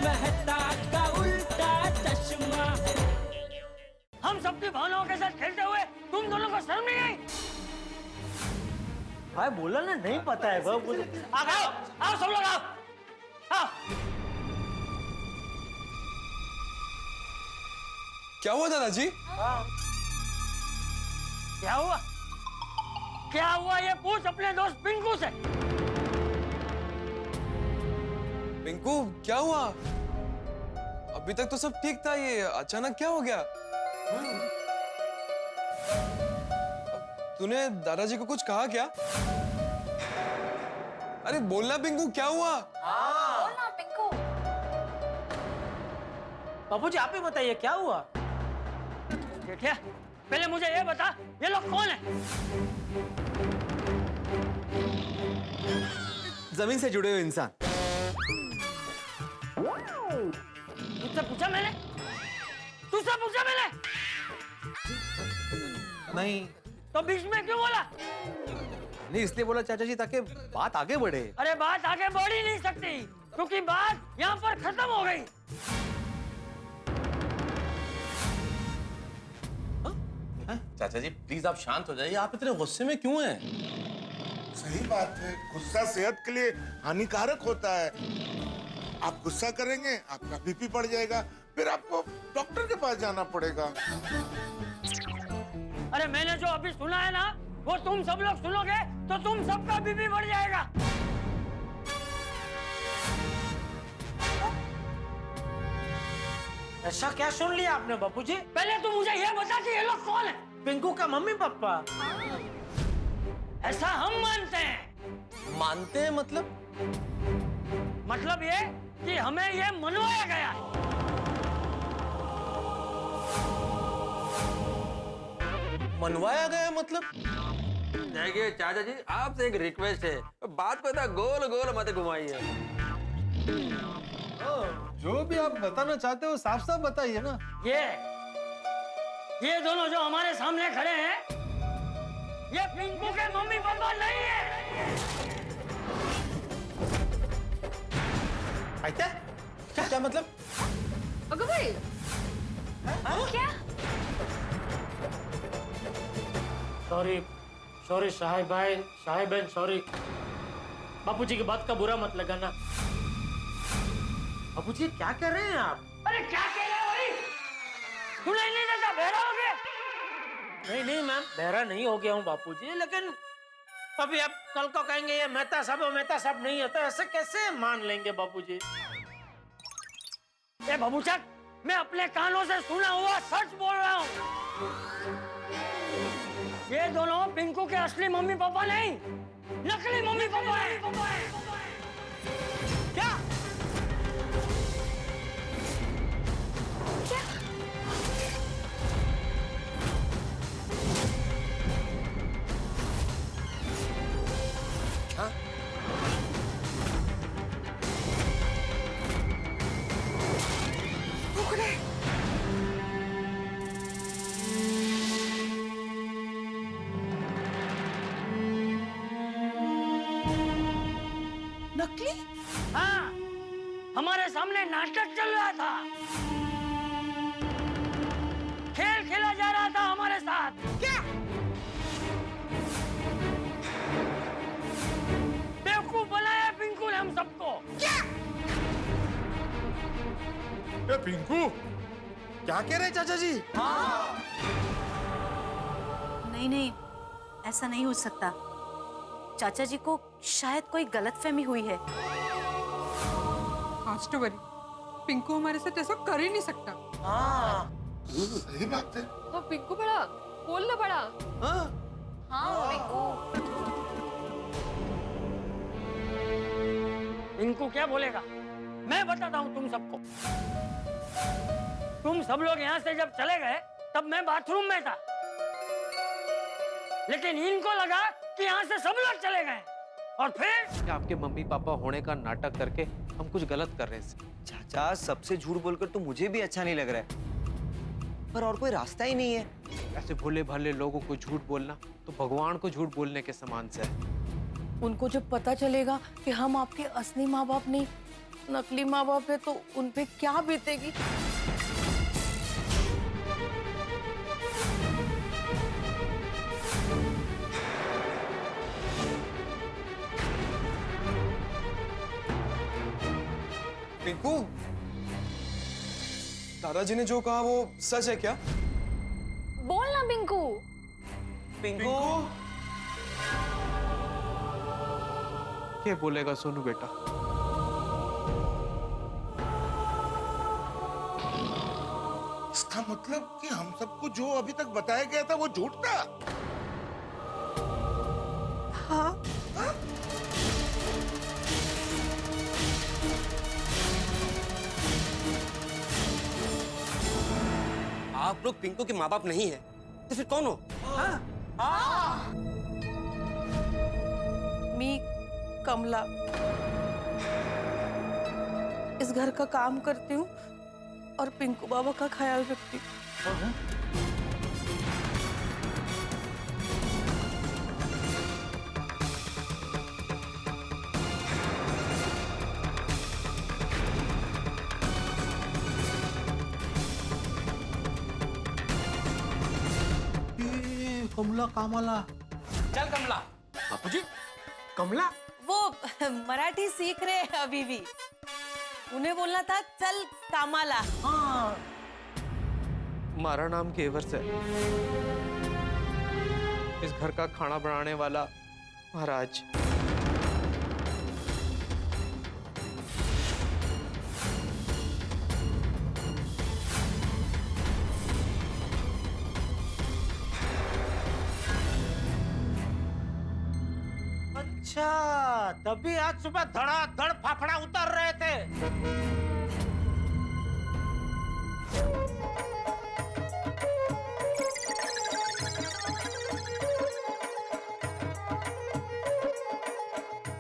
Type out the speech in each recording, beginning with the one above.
मेहता का उल्टा चश्मा। हम सबकी भावनाओं के साथ खेलते हुए तुम दोनों को शर्म नहीं आई? भाई बोला ना नहीं पता है वो मुझे। आओ आओ सब लोग आओ आओ। क्या हुआ दादाजी? क्या हुआ? क्या हुआ ये पूछ अपने दोस्त पिंकू से। पिंकू क्या हुआ? अभी तक तो सब ठीक था, ये अचानक क्या हो गया? तूने दादाजी को कुछ कहा क्या? अरे बोलना पिंकू, क्या हुआ? बोलना पिंकू। बाबूजी आप ही बताइए क्या हुआ? देखिए पहले मुझे ये बता, ये लोग कौन है? जमीन से जुड़े हुए इंसान। तुझसे पूछा मैंने? तुझसे पूछा मैंने? नहीं तो बीच में क्यों बोला? नहीं इसलिए बोला चाचा जी ताकि बात आगे बढ़े। अरे बात आगे बढ़ ही नहीं सकती क्योंकि बात यहाँ पर खत्म हो गई। चाचा जी प्लीज आप शांत हो जाइए, आप इतने गुस्से में क्यों हैं? सही बात है, गुस्सा सेहत के लिए हानिकारक होता है। आप गुस्सा करेंगे आपका बीपी बढ़ जाएगा, फिर आपको डॉक्टर के पास जाना पड़ेगा। अरे मैंने जो अभी सुना है ना, वो तुम सब लोग सुनोगे तो तुम सबका बीपी बढ़ जाएगा। ऐसा क्या सुन लिया आपने बापूजी? पहले तुम मुझे ये बता कि ये लोग कौन है? पिंकू का मम्मी पापा। ऐसा हम मानते हैं। मानते हैं मतलब? मतलब ये कि हमें ये मनवाया गया है। मनवाया गया मतलब? देखिए चाचा जी आपसे एक रिक्वेस्ट है, बात को इतना गोल गोल मत घुमाइए। जो भी आप बताना चाहते हो साफ साफ बताइए ना। ये दोनों जो हमारे सामने खड़े हैं, ये पिंकू के मम्मी पापा नहीं है। क्या मतलब? अगो भाई क्या? सॉरी सॉरी साहिब भाई, साहिब बहन सॉरी। बापूजी की बात का बुरा मत लगाना। बापूजी क्या कर रहे हैं आप? अरे क्या कह रहे हो भाई? सुनाई नहीं देता, बहरा हो गया? नहीं नहीं मैम, बहरा नहीं हो गया हूँ बापूजी, लेकिन अभी आप कल को कहेंगे ये मेहता साहब नहीं होता, ऐसे कैसे मान लेंगे बापूजी? ए बाबूचक, मैं अपने कानों से सुना हुआ सच बोल रहा हूँ। ये दोनों पिंकू के असली मम्मी पापा नहीं, नकली मम्मी पापा हैं। क्या? नकली? हाँ, हमारे सामने नाटक चल रहा था, खेल खेला जा रहा था हमारे साथ। क्या? बेवकूफ बनाया पिंकू ने हम सबको। क्या? पिंकू क्या कह रहे चाचा जी? नहीं नहीं, ऐसा नहीं हो सकता। चाचा जी को शायद कोई गलतफहमी हुई है। आज तो वरी पिंकू हमारे साथ ऐसा कर ही नहीं सकता। सही बात है। वो पिंकू बड़ा बोलना बड़ा। हाँ पिंकू। पिंकू क्या बोलेगा? मैं बताता हूँ तुम सबको। तुम सब लोग यहाँ से जब चले गए तब मैं बाथरूम में था, लेकिन इनको लगा कि यहाँ से सब लोग चले गए और फिर आपके मम्मी पापा होने का नाटक करके हम कुछ गलत कर रहे हैं। चाचा सबसे झूठ बोलकर तो मुझे भी अच्छा नहीं लग रहा है, पर और कोई रास्ता ही नहीं है। ऐसे भोले भाले लोगों को झूठ बोलना तो भगवान को झूठ बोलने के समान से है। उनको जब पता चलेगा कि हम आपके असली माँ बाप नहीं नकली माँ बाप है तो उन पे क्या बीतेगी। पिंकू, दादाजी ने जो कहा वो सच है क्या? बोल ना पिंकू। पिंकू, क्या बोलेगा सोनू बेटा? इसका मतलब कि हम सबको जो अभी तक बताया गया था वो झूठ था। हाँ। आप लोग पिंकू के माँ बाप नहीं है तो फिर कौन हो? मी कमला इस घर का काम करती हूँ और पिंकू बाबा का ख्याल रखती हूँ। कमला कामला। चल कमला। बापूजी, कमला? वो मराठी सीख रहे हैं अभी भी। उन्हें बोलना था चल कामाला। हमारा नाम केवर्स है। इस घर का खाना बनाने वाला महाराज। अच्छा, तभी आज सुबह धड़ाधड़ फाफड़ा उतर रहे थे।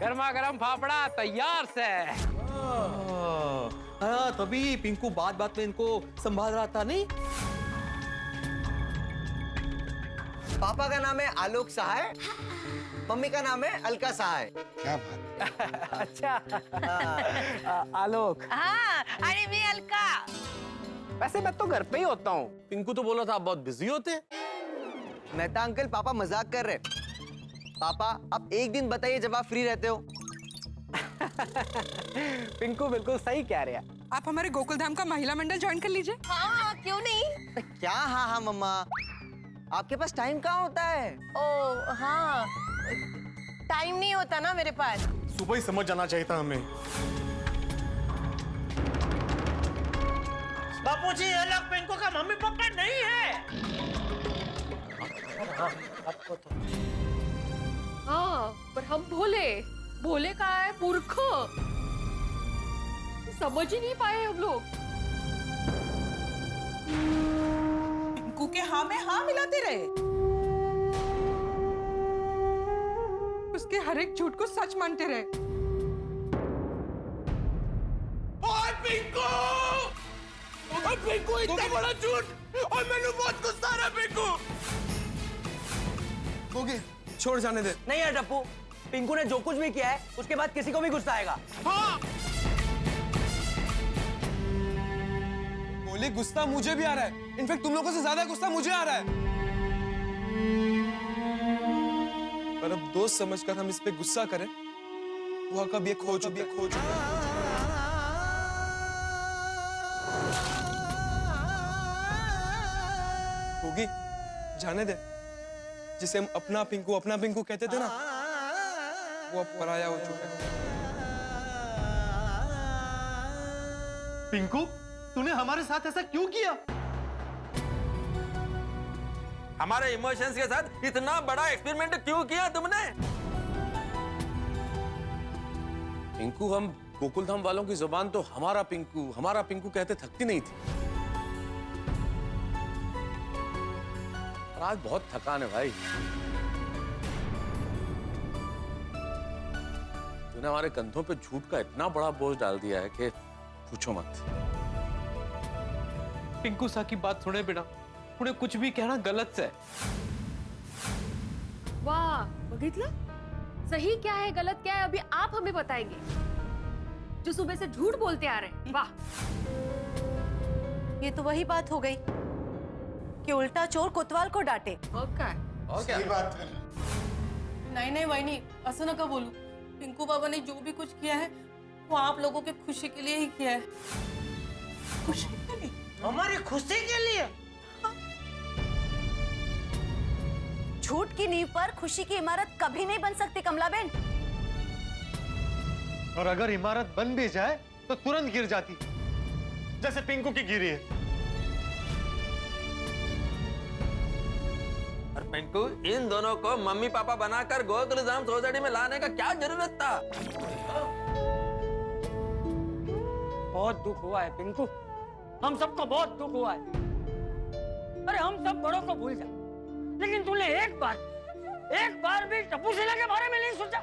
गर्मा गर्म फाफड़ा तैयार से। हाँ, तभी पिंकू बात बात में इनको संभाल रहा था नहीं? पापा का नाम है आलोक सहाय, मम्मी का नाम है अलका सहाय। क्या बात है? अच्छा आलोक। हाँ, अरे मैं अलका। वैसे मैं तो घर पे ही होता हूँ। पिंकू तो बोला था आप बहुत बिजी होते हैं। मेहता अंकल, पापा मजाक कर रहे। पापा, आप एक दिन बताइए जब आप फ्री रहते हो। पिंकू बिल्कुल सही कह रहे हैं। आप हमारे गोकुल धाम का महिला मंडल ज्वाइन कर लीजिए। हाँ, क्यों नहीं। क्या हाँ हाँ मम्मा, आपके पास टाइम कहाँ होता है? ओ हाँ, टाइम नहीं होता ना मेरे पास। सुबह ही समझ जाना चाहिए था हमें। बापूजी, ये लोग पिंकू का मम्मी पापा नहीं है। आपको तो हाँ, पर हम भोले भोले का है पुरख। समझ ही नहीं पाए हम लोग। पिंकू के हाँ में हाँ मिलाते रहे। उसके हर एक झूठ को सच मानते रहे। और पिंकू! और पिंकू इतना बड़ा झूठ! और मैंने बहुत गुस्सा आ रहा पिंकू! होगी, छोड़ जाने दे। नहीं यार टप्पू, पिंकू ने जो कुछ भी किया है उसके बाद किसी को भी गुस्सा आएगा। हाँ! बोले गुस्सा मुझे भी आ रहा है। इनफैक्ट तुम लोगों से ज्यादा गुस्सा मुझे आ रहा है। पर अब दोस्त समझकर हम इस पे गुस्सा करें, वह कब ये खो चुके होगी, जाने दे। जिसे हम अपना पिंकू कहते थे ना, वो अब पराया हो चुका है। पिंकू, तूने हमारे साथ ऐसा क्यों किया? हमारे इमोशंस के साथ इतना बड़ा एक्सपेरिमेंट क्यों किया तुमने? पिंकू, हम गोकुलधाम वालों की जुबान तो हमारा पिंकू कहते थकती नहीं थी। और आज बहुत थकान है भाई। तूने हमारे कंधों पे झूठ का इतना बड़ा बोझ डाल दिया है कि पूछो मत। पिंकू सा की बात सुने बिना उन्हें कुछ भी कहना गलत है। वाह, बघितलं? सही क्या है गलत क्या है अभी आप हमें बताएंगे। जो सुबह से झूठ बोलते आ रहे हैं। वाह, ये तो वही बात हो गई कि उल्टा चोर कोतवाल को डांटे। और क्या? सही बात है। नहीं वहीनी, ऐसा ना का बोलू। पिंकू बाबा ने जो भी कुछ किया है वो आप लोगों की खुशी के लिए ही किया है। खुशी के लिए? हमारी खुशी के लिए? झूठ की नींव पर खुशी की इमारत कभी नहीं बन सकती कमलाबेन। और अगर इमारत बन भी जाए तो तुरंत गिर जाती, जैसे पिंकू की गिरी है। और पिंकू, इन दोनों को मम्मी पापा बनाकर गोकुलधाम सोसाइटी में लाने का क्या जरूरत था? बहुत दुख हुआ है पिंकू, हम सबको बहुत दुख हुआ है। अरे हम सब बड़ों को भूल जा, लेकिन तूने एक बार भी टप्पू सेना के बारे में नहीं सोचा।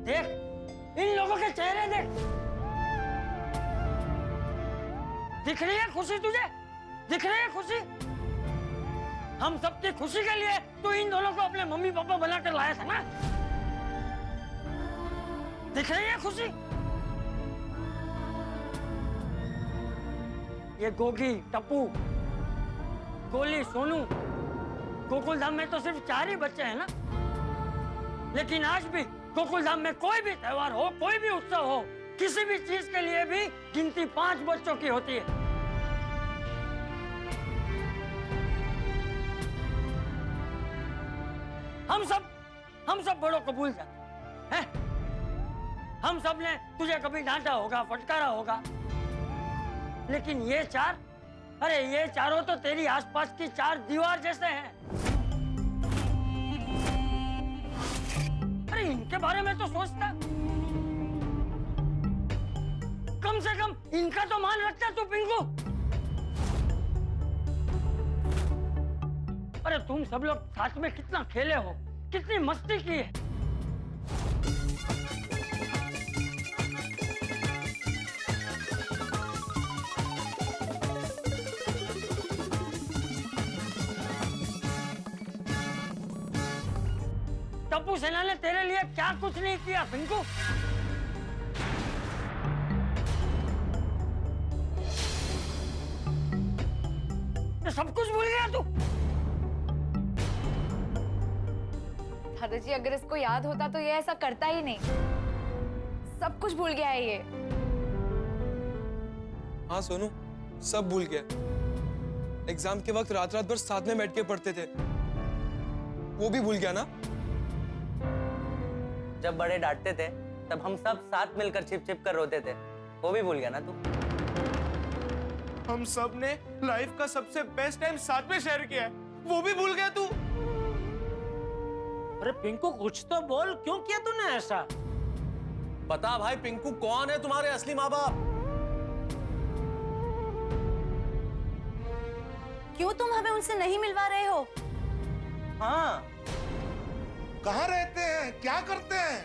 देख, इन लोगों के चेहरे देख, दिख रही है खुशी तुझे? दिख रही है खुशी? हम सबकी खुशी के लिए तू इन दोनों को अपने मम्मी पापा बनाकर लाया था ना? दिख रही है खुशी? ये गोगी, टप्पू, गोली, सोनू, गोकुलधाम में तो सिर्फ 4 ही बच्चे हैं ना? लेकिन आज भी गोकुलधाम में कोई भी त्योहार हो, कोई भी उत्सव हो, किसी भी चीज के लिए भी गिनती 5 बच्चों की होती है। हम सब बड़ों को भूल जाते हैं। हम सब ने तुझे कभी डांटा होगा, फटकारा होगा, लेकिन ये 4, अरे ये चारों तो तेरी आसपास की 4 दीवार जैसे हैं। अरे इनके बारे में तो सोचता, कम से कम इनका तो मान रखता तू पिंकू। अरे तुम सब लोग साथ में कितना खेले हो, कितनी मस्ती की है। टप्पू सेना ने तेरे लिए क्या कुछ नहीं किया पिंकू? ये सब कुछ भूल गया तू? दादाजी, अगर इसको याद होता तो ये ऐसा करता ही नहीं। सब कुछ भूल गया है ये। हाँ सोनू, सब भूल गया। एग्जाम के वक्त रात भर साथ में बैठ के पढ़ते थे, वो भी भूल गया ना? जब बड़े डांटते थे तब हम सब साथ मिलकर छिप कर रोते थे, वो भी भूल गया ना तू? हम सब ने लाइफ का सबसे बेस्ट टाइम साथ में शेयर किया है, वो भी भूल गया तू? अरे पिंकू कुछ तो बोल, क्यों किया तूने ऐसा? बता भाई, पिंकू कौन है तुम्हारे असली माँ बाप? क्यों तुम हमें उनसे नहीं मिलवा रहे हो? हाँ, कहाँ रहते हैं, क्या करते हैं?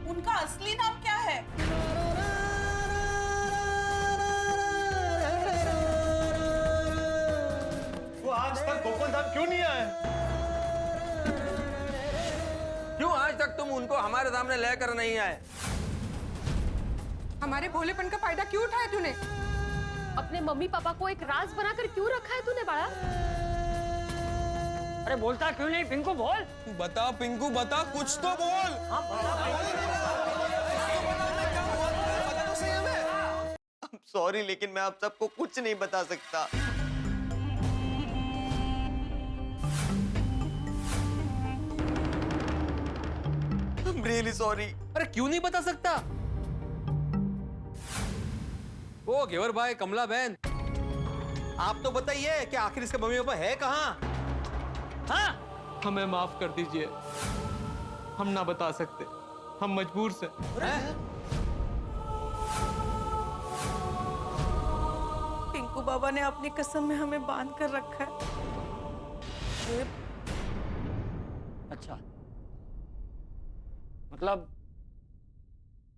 उनका असली नाम क्या है? वो आज तक गोकुलधाम क्यों नहीं आए? क्यों आज तक तुम उनको हमारे सामने लेकर नहीं आए? हमारे भोलेपन का फायदा क्यों उठाया तूने? अपने मम्मी पापा को एक राज बनाकर क्यों रखा है तूने बाड़ा? अरे बोलता क्यों नहीं पिंकू? बोल, बता पिंकू, बता, कुछ तो बोल। सॉरी, लेकिन मैं आप सबको कुछ नहीं बता सकता। I'm really sorry। अरे क्यों नहीं बता सकता? ओ घेवर भाई, कमला बहन, आप तो बताइए कि आखिर इसका मम्मी पापा है कहाँ? हाँ? हमें माफ कर दीजिए, हम ना बता सकते, हम मजबूर से। पिंकू बाबा ने अपनी कसम में हमें बांध कर रखा है। अच्छा, मतलब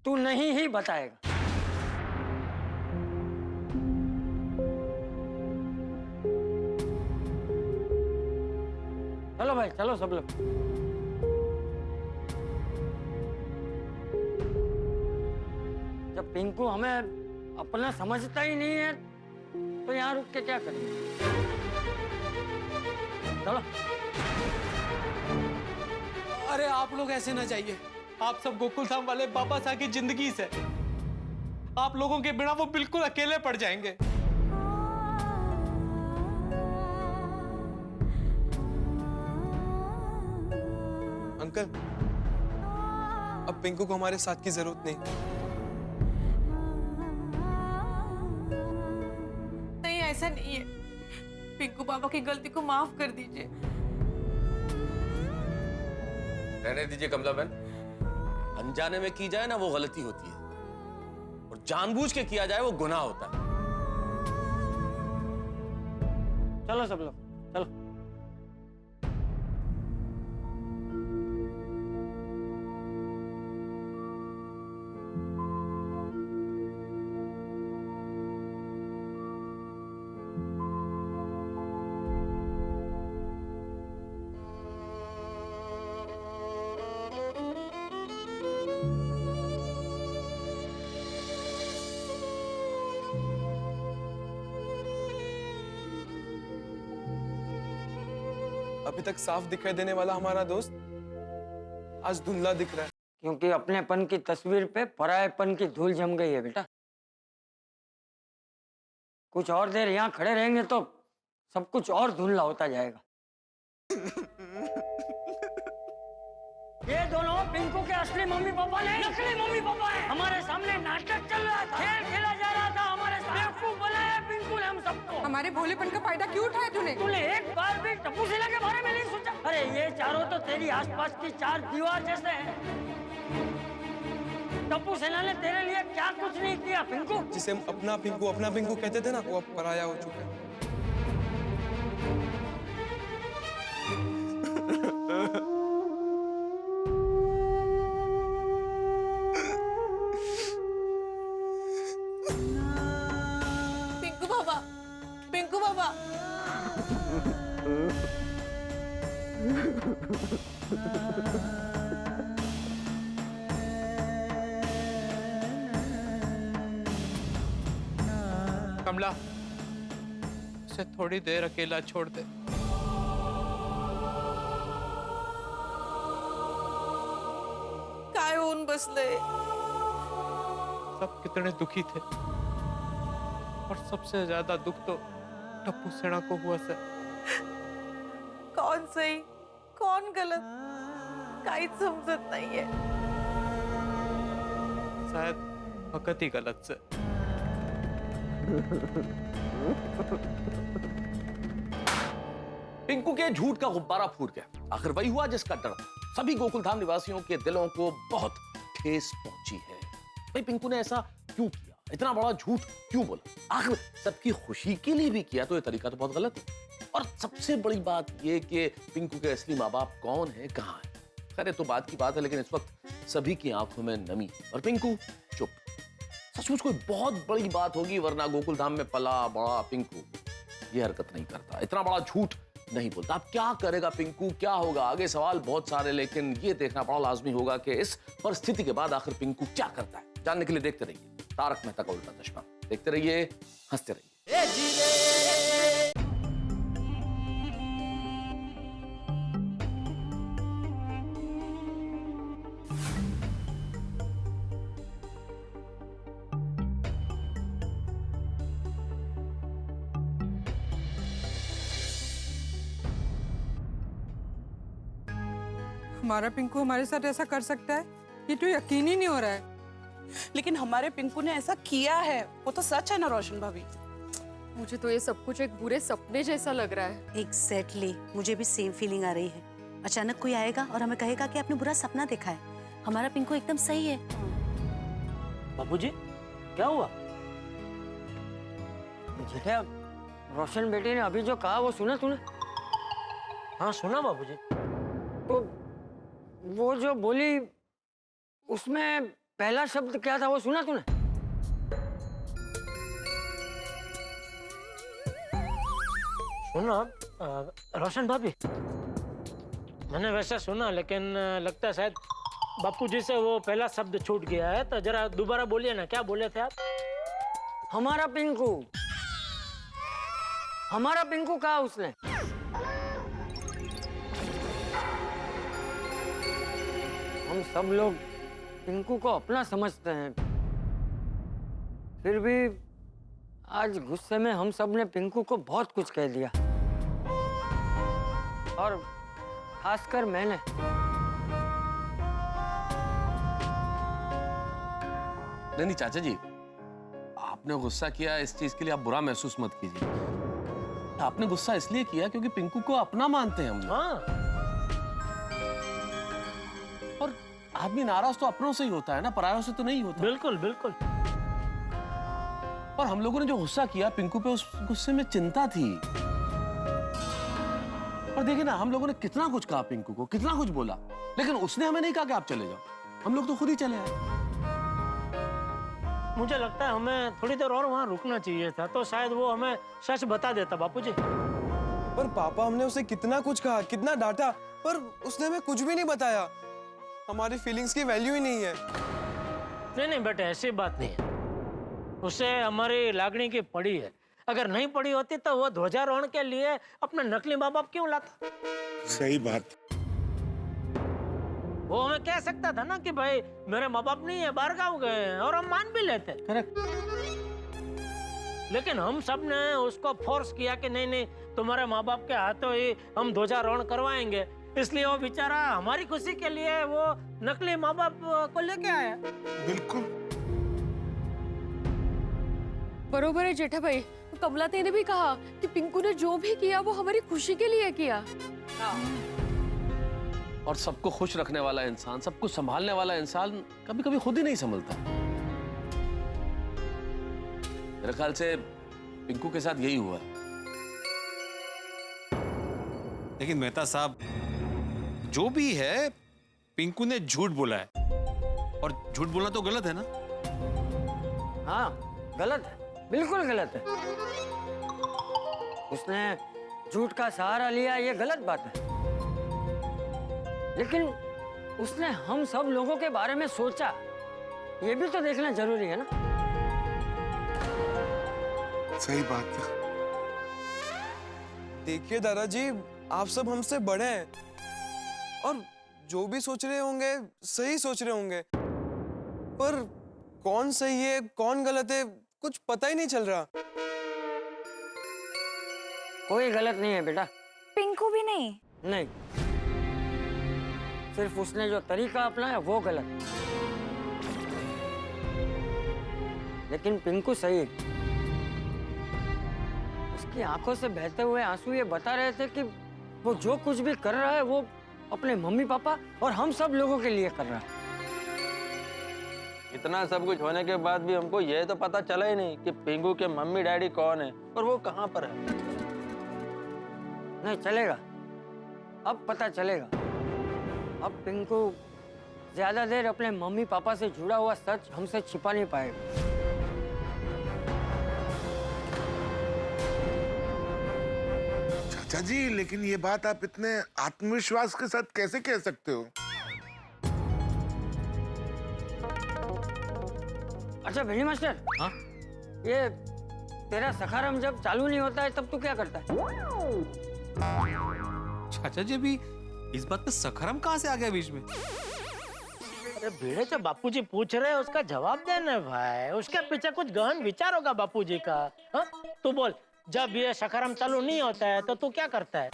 तू नहीं ही बताएगा? चलो भाई चलो सब लोग। जब पिंकू हमें अपना समझता ही नहीं है तो यहाँ रुक के क्या करेंगे? चलो। अरे आप लोग ऐसे ना जाइए। आप सब गोकुल धाम वाले बाबा साहब की जिंदगी से, आप लोगों के बिना वो बिल्कुल अकेले पड़ जाएंगे। अंकल, अब पिंकू को हमारे साथ की जरूरत नहीं। नहीं, ऐसा नहीं है। पिंकू बाबा की गलती को माफ कर दीजिए। रहने दीजिए कमला बहन। अनजाने में की जाए ना वो गलती होती है, और जानबूझ के किया जाए वो गुनाह होता है। चलो सब लोग चलो। अभी तक साफ दिखाई देने वाला हमारा दोस्त आज धुंधला दिख रहा है। क्योंकि अपनेपन की तस्वीर पे परायेपन की धूल जम गई है बेटा। कुछ और देर यहाँ खड़े रहेंगे तो सब कुछ और धुंधला होता जाएगा। ये दोनों पिंकू के असली मम्मी पापा नहीं, नकली मम्मी पापा हैं। हमारे सामने नाटक चल रहा था, खेल खेला जा रहा था, हमारे बेवकूफ बनाया पिंकू ने हम सबको। हमारे भोलेपन का फायदा क्यों उठाया तूने एक बार भी टप्पू सेना के बारे में नहीं सोचा? अरे ये चारों तो तेरी आसपास की चार दीवार जैसे हैं। टप्पू सेना ने तेरे लिए क्या कुछ नहीं किया पिंकू? जिसे हम अपना पिंकू कहते थे ना, वो अब पराया हो चुका है। पिंकू बाबा। कमला, उसे थोड़ी देर अकेला छोड़ दे। काय होऊन बसले? सब कितने दुखी थे, और सबसे ज्यादा दुख तो टप्पू सेना को हुआ सर। कौन सही कौन गलत काहीच समजत नाहीये। शायद फकत ही गलत से। पिंकू के झूठ का गुब्बारा फूट गया। आखिर वही हुआ जिसका डर था। सभी गोकुलधाम निवासियों के दिलों को बहुत ठेस पहुंची है। भाई पिंकू ने ऐसा क्यों किया? इतना बड़ा झूठ क्यों बोला? आखिर सबकी खुशी के लिए भी किया तो ये तरीका तो बहुत गलत है। और सबसे बड़ी बात ये कि पिंकू के असली माँ बाप कौन है, कहाँ है? खैर तो बात की बात है, लेकिन इस वक्त सभी की आंखों में नमी है और पिंकू चुप। सचमुच कोई बहुत बड़ी बात होगी, वरना गोकुलधाम में पला बड़ा पिंकू ये हरकत नहीं करता, इतना बड़ा झूठ नहीं बोलता। अब क्या करेगा पिंकू, क्या होगा आगे? सवाल बहुत सारे, लेकिन ये देखना बड़ा लाजमी होगा कि इस परिस्थिति के बाद आखिर पिंकू क्या करता है। जानने के लिए देखते रहिए तारक मेहता का उल्टा चश्मा। देखते रहिए, हंसते रहिए। हमारा पिंकू हमारे साथ ऐसा कर सकता है, ये तो यकीन ही नहीं हो रहा है। लेकिन हमारे पिंकू ने ऐसा किया है, वो तो सच है ना रोशन भाभी। मुझे तो ये सब कुछ एक बुरे सपने जैसा लग रहा है। एग्जैक्टली, मुझे भी सेम फीलिंग आ रही है। अचानक कोई आएगा और हमें कहेगा कि आपने बुरा सपना देखा है। हमारा पिंकू एकदम सही है। बाबूजी क्या हुआ? जेठा, रोशन बेटे ने अभी जो कहा वो सुना तूने? हाँ सुना बाबूजी। तो वो जो बोली उसमें पहला शब्द क्या था वो सुना तूने? सुना रोशन भाभी। मैंने वैसा सुना, लेकिन लगता है शायद बापूजी से वो पहला शब्द छूट गया है। तो जरा दोबारा बोलिए ना, क्या बोले थे आप? हमारा पिंकू, हमारा पिंकू कहा उसने? हम सब लोग पिंकू को अपना समझते हैं, फिर भी आज गुस्से में हम सब ने पिंकू को बहुत कुछ कह दिया, और खासकर मैंने। नहीं चाचा जी, आपने गुस्सा किया इस चीज के लिए आप बुरा महसूस मत कीजिए। आपने गुस्सा इसलिए किया क्योंकि पिंकू को अपना मानते हैं हम लोग। हाँ। और आदमी नाराज तो अपनों से ही होता है ना, परायों से तो नहीं होता। बिल्कुल बिल्कुल। और हम लोगों ने जो गुस्सा किया पिंकू पे, उस गुस्से में चिंता थी। और देखिए ना, हम लोगों ने कितना कुछ कहा पिंकू को, कितना कुछ बोला, लेकिन उसने हमें नहीं कहा कि आप चले जाओ। हम लोग तो खुद ही चले आए। मुझे लगता है हमें थोड़ी देर और वहाँ रुकना चाहिए था, तो शायद वो हमें सच बता देता बापूजी। पर पापा, हमने उसे कितना कुछ कहा, कितना डांटा, पर उसने हमें कुछ भी नहीं बताया। हमारी फीलिंग्स की वैल्यू ही नहीं है। नहीं नहीं बेटे, ऐसी बात नहीं है। उसे हमारी लागणी की पड़ी है। अगर नहीं पड़ी होती तो वो ध्वजारोहण के लिए अपना नकली माँ बाप क्यों लाता? सही बात। वो हमें कह सकता था ना कि भाई मेरे माँ बाप नहीं है, बाहर गाँव गए हैं, और हम मान भी लेते। करेक्ट। लेकिन हम सब ने उसको फोर्स किया कि नहीं नहीं, तुम्हारे माँ बाप के हाथों ही हम ध्वजारोहण करवाएंगे। इसलिए वो बेचारा हमारी खुशी के लिए वो नकली माँ बाप को लेके आया। बिल्कुल बरोबर है जेठा भाई। कमला ने भी कहा कि पिंकू ने जो भी किया वो हमारी खुशी के लिए किया। और सबको खुश रखने वाला इंसान, सबको संभालने वाला इंसान कभी कभी खुद ही नहीं संभलता। मेरे ख्याल से पिंकू के साथ यही हुआ। लेकिन मेहता साहब, जो भी है पिंकू ने झूठ बोला है, और झूठ बोलना तो गलत है ना? हाँ गलत है, बिल्कुल गलत है। उसने झूठ का सहारा लिया, ये गलत बात है। लेकिन उसने हम सब लोगों के बारे में सोचा, ये भी तो देखना जरूरी है ना। सही बात है। देखिए दादाजी, आप सब हमसे बड़े हैं, और जो भी सोच रहे होंगे सही सोच रहे होंगे, पर कौन सही है कौन गलत है कुछ पता ही नहीं चल रहा। कोई गलत नहीं है बेटा। पिंकू भी नहीं? नहीं, सिर्फ उसने जो तरीका अपनाया वो गलत, लेकिन पिंकू सही है। उसकी आंखों से बहते हुए आंसू ये बता रहे थे कि वो जो कुछ भी कर रहा है वो अपने मम्मी पापा और हम सब लोगों के लिए कर रहा है। इतना सब कुछ होने के बाद भी हमको ये तो पता चला ही नहीं कि पिंकू के मम्मी डैडी कौन है और वो कहाँ पर है। नहीं चलेगा, अब पता चलेगा। अब पिंकू ज्यादा देर अपने मम्मी पापा से जुड़ा हुआ सच हमसे छिपा नहीं पाएगा। चाचा जी, लेकिन ये बात आप इतने आत्मविश्वास के साथ कैसे कह सकते हो? अच्छा भिंडी मास्टर, हाँ? ये तेरा सखाराम जब चालू नहीं होता है तब तू क्या करता है? चाचा जी, अभी इस बात पे सखाराम कहाँ से आ गया बीच में? अरे भिड़े, जो बापूजी पूछ रहे हैं उसका जवाब देना भाई। उसके पीछे कुछ गहन विचार होगा बापूजी का। हाँ? तू बोल, जब ये सखाराम चालू नहीं होता है तो तू क्या करता है?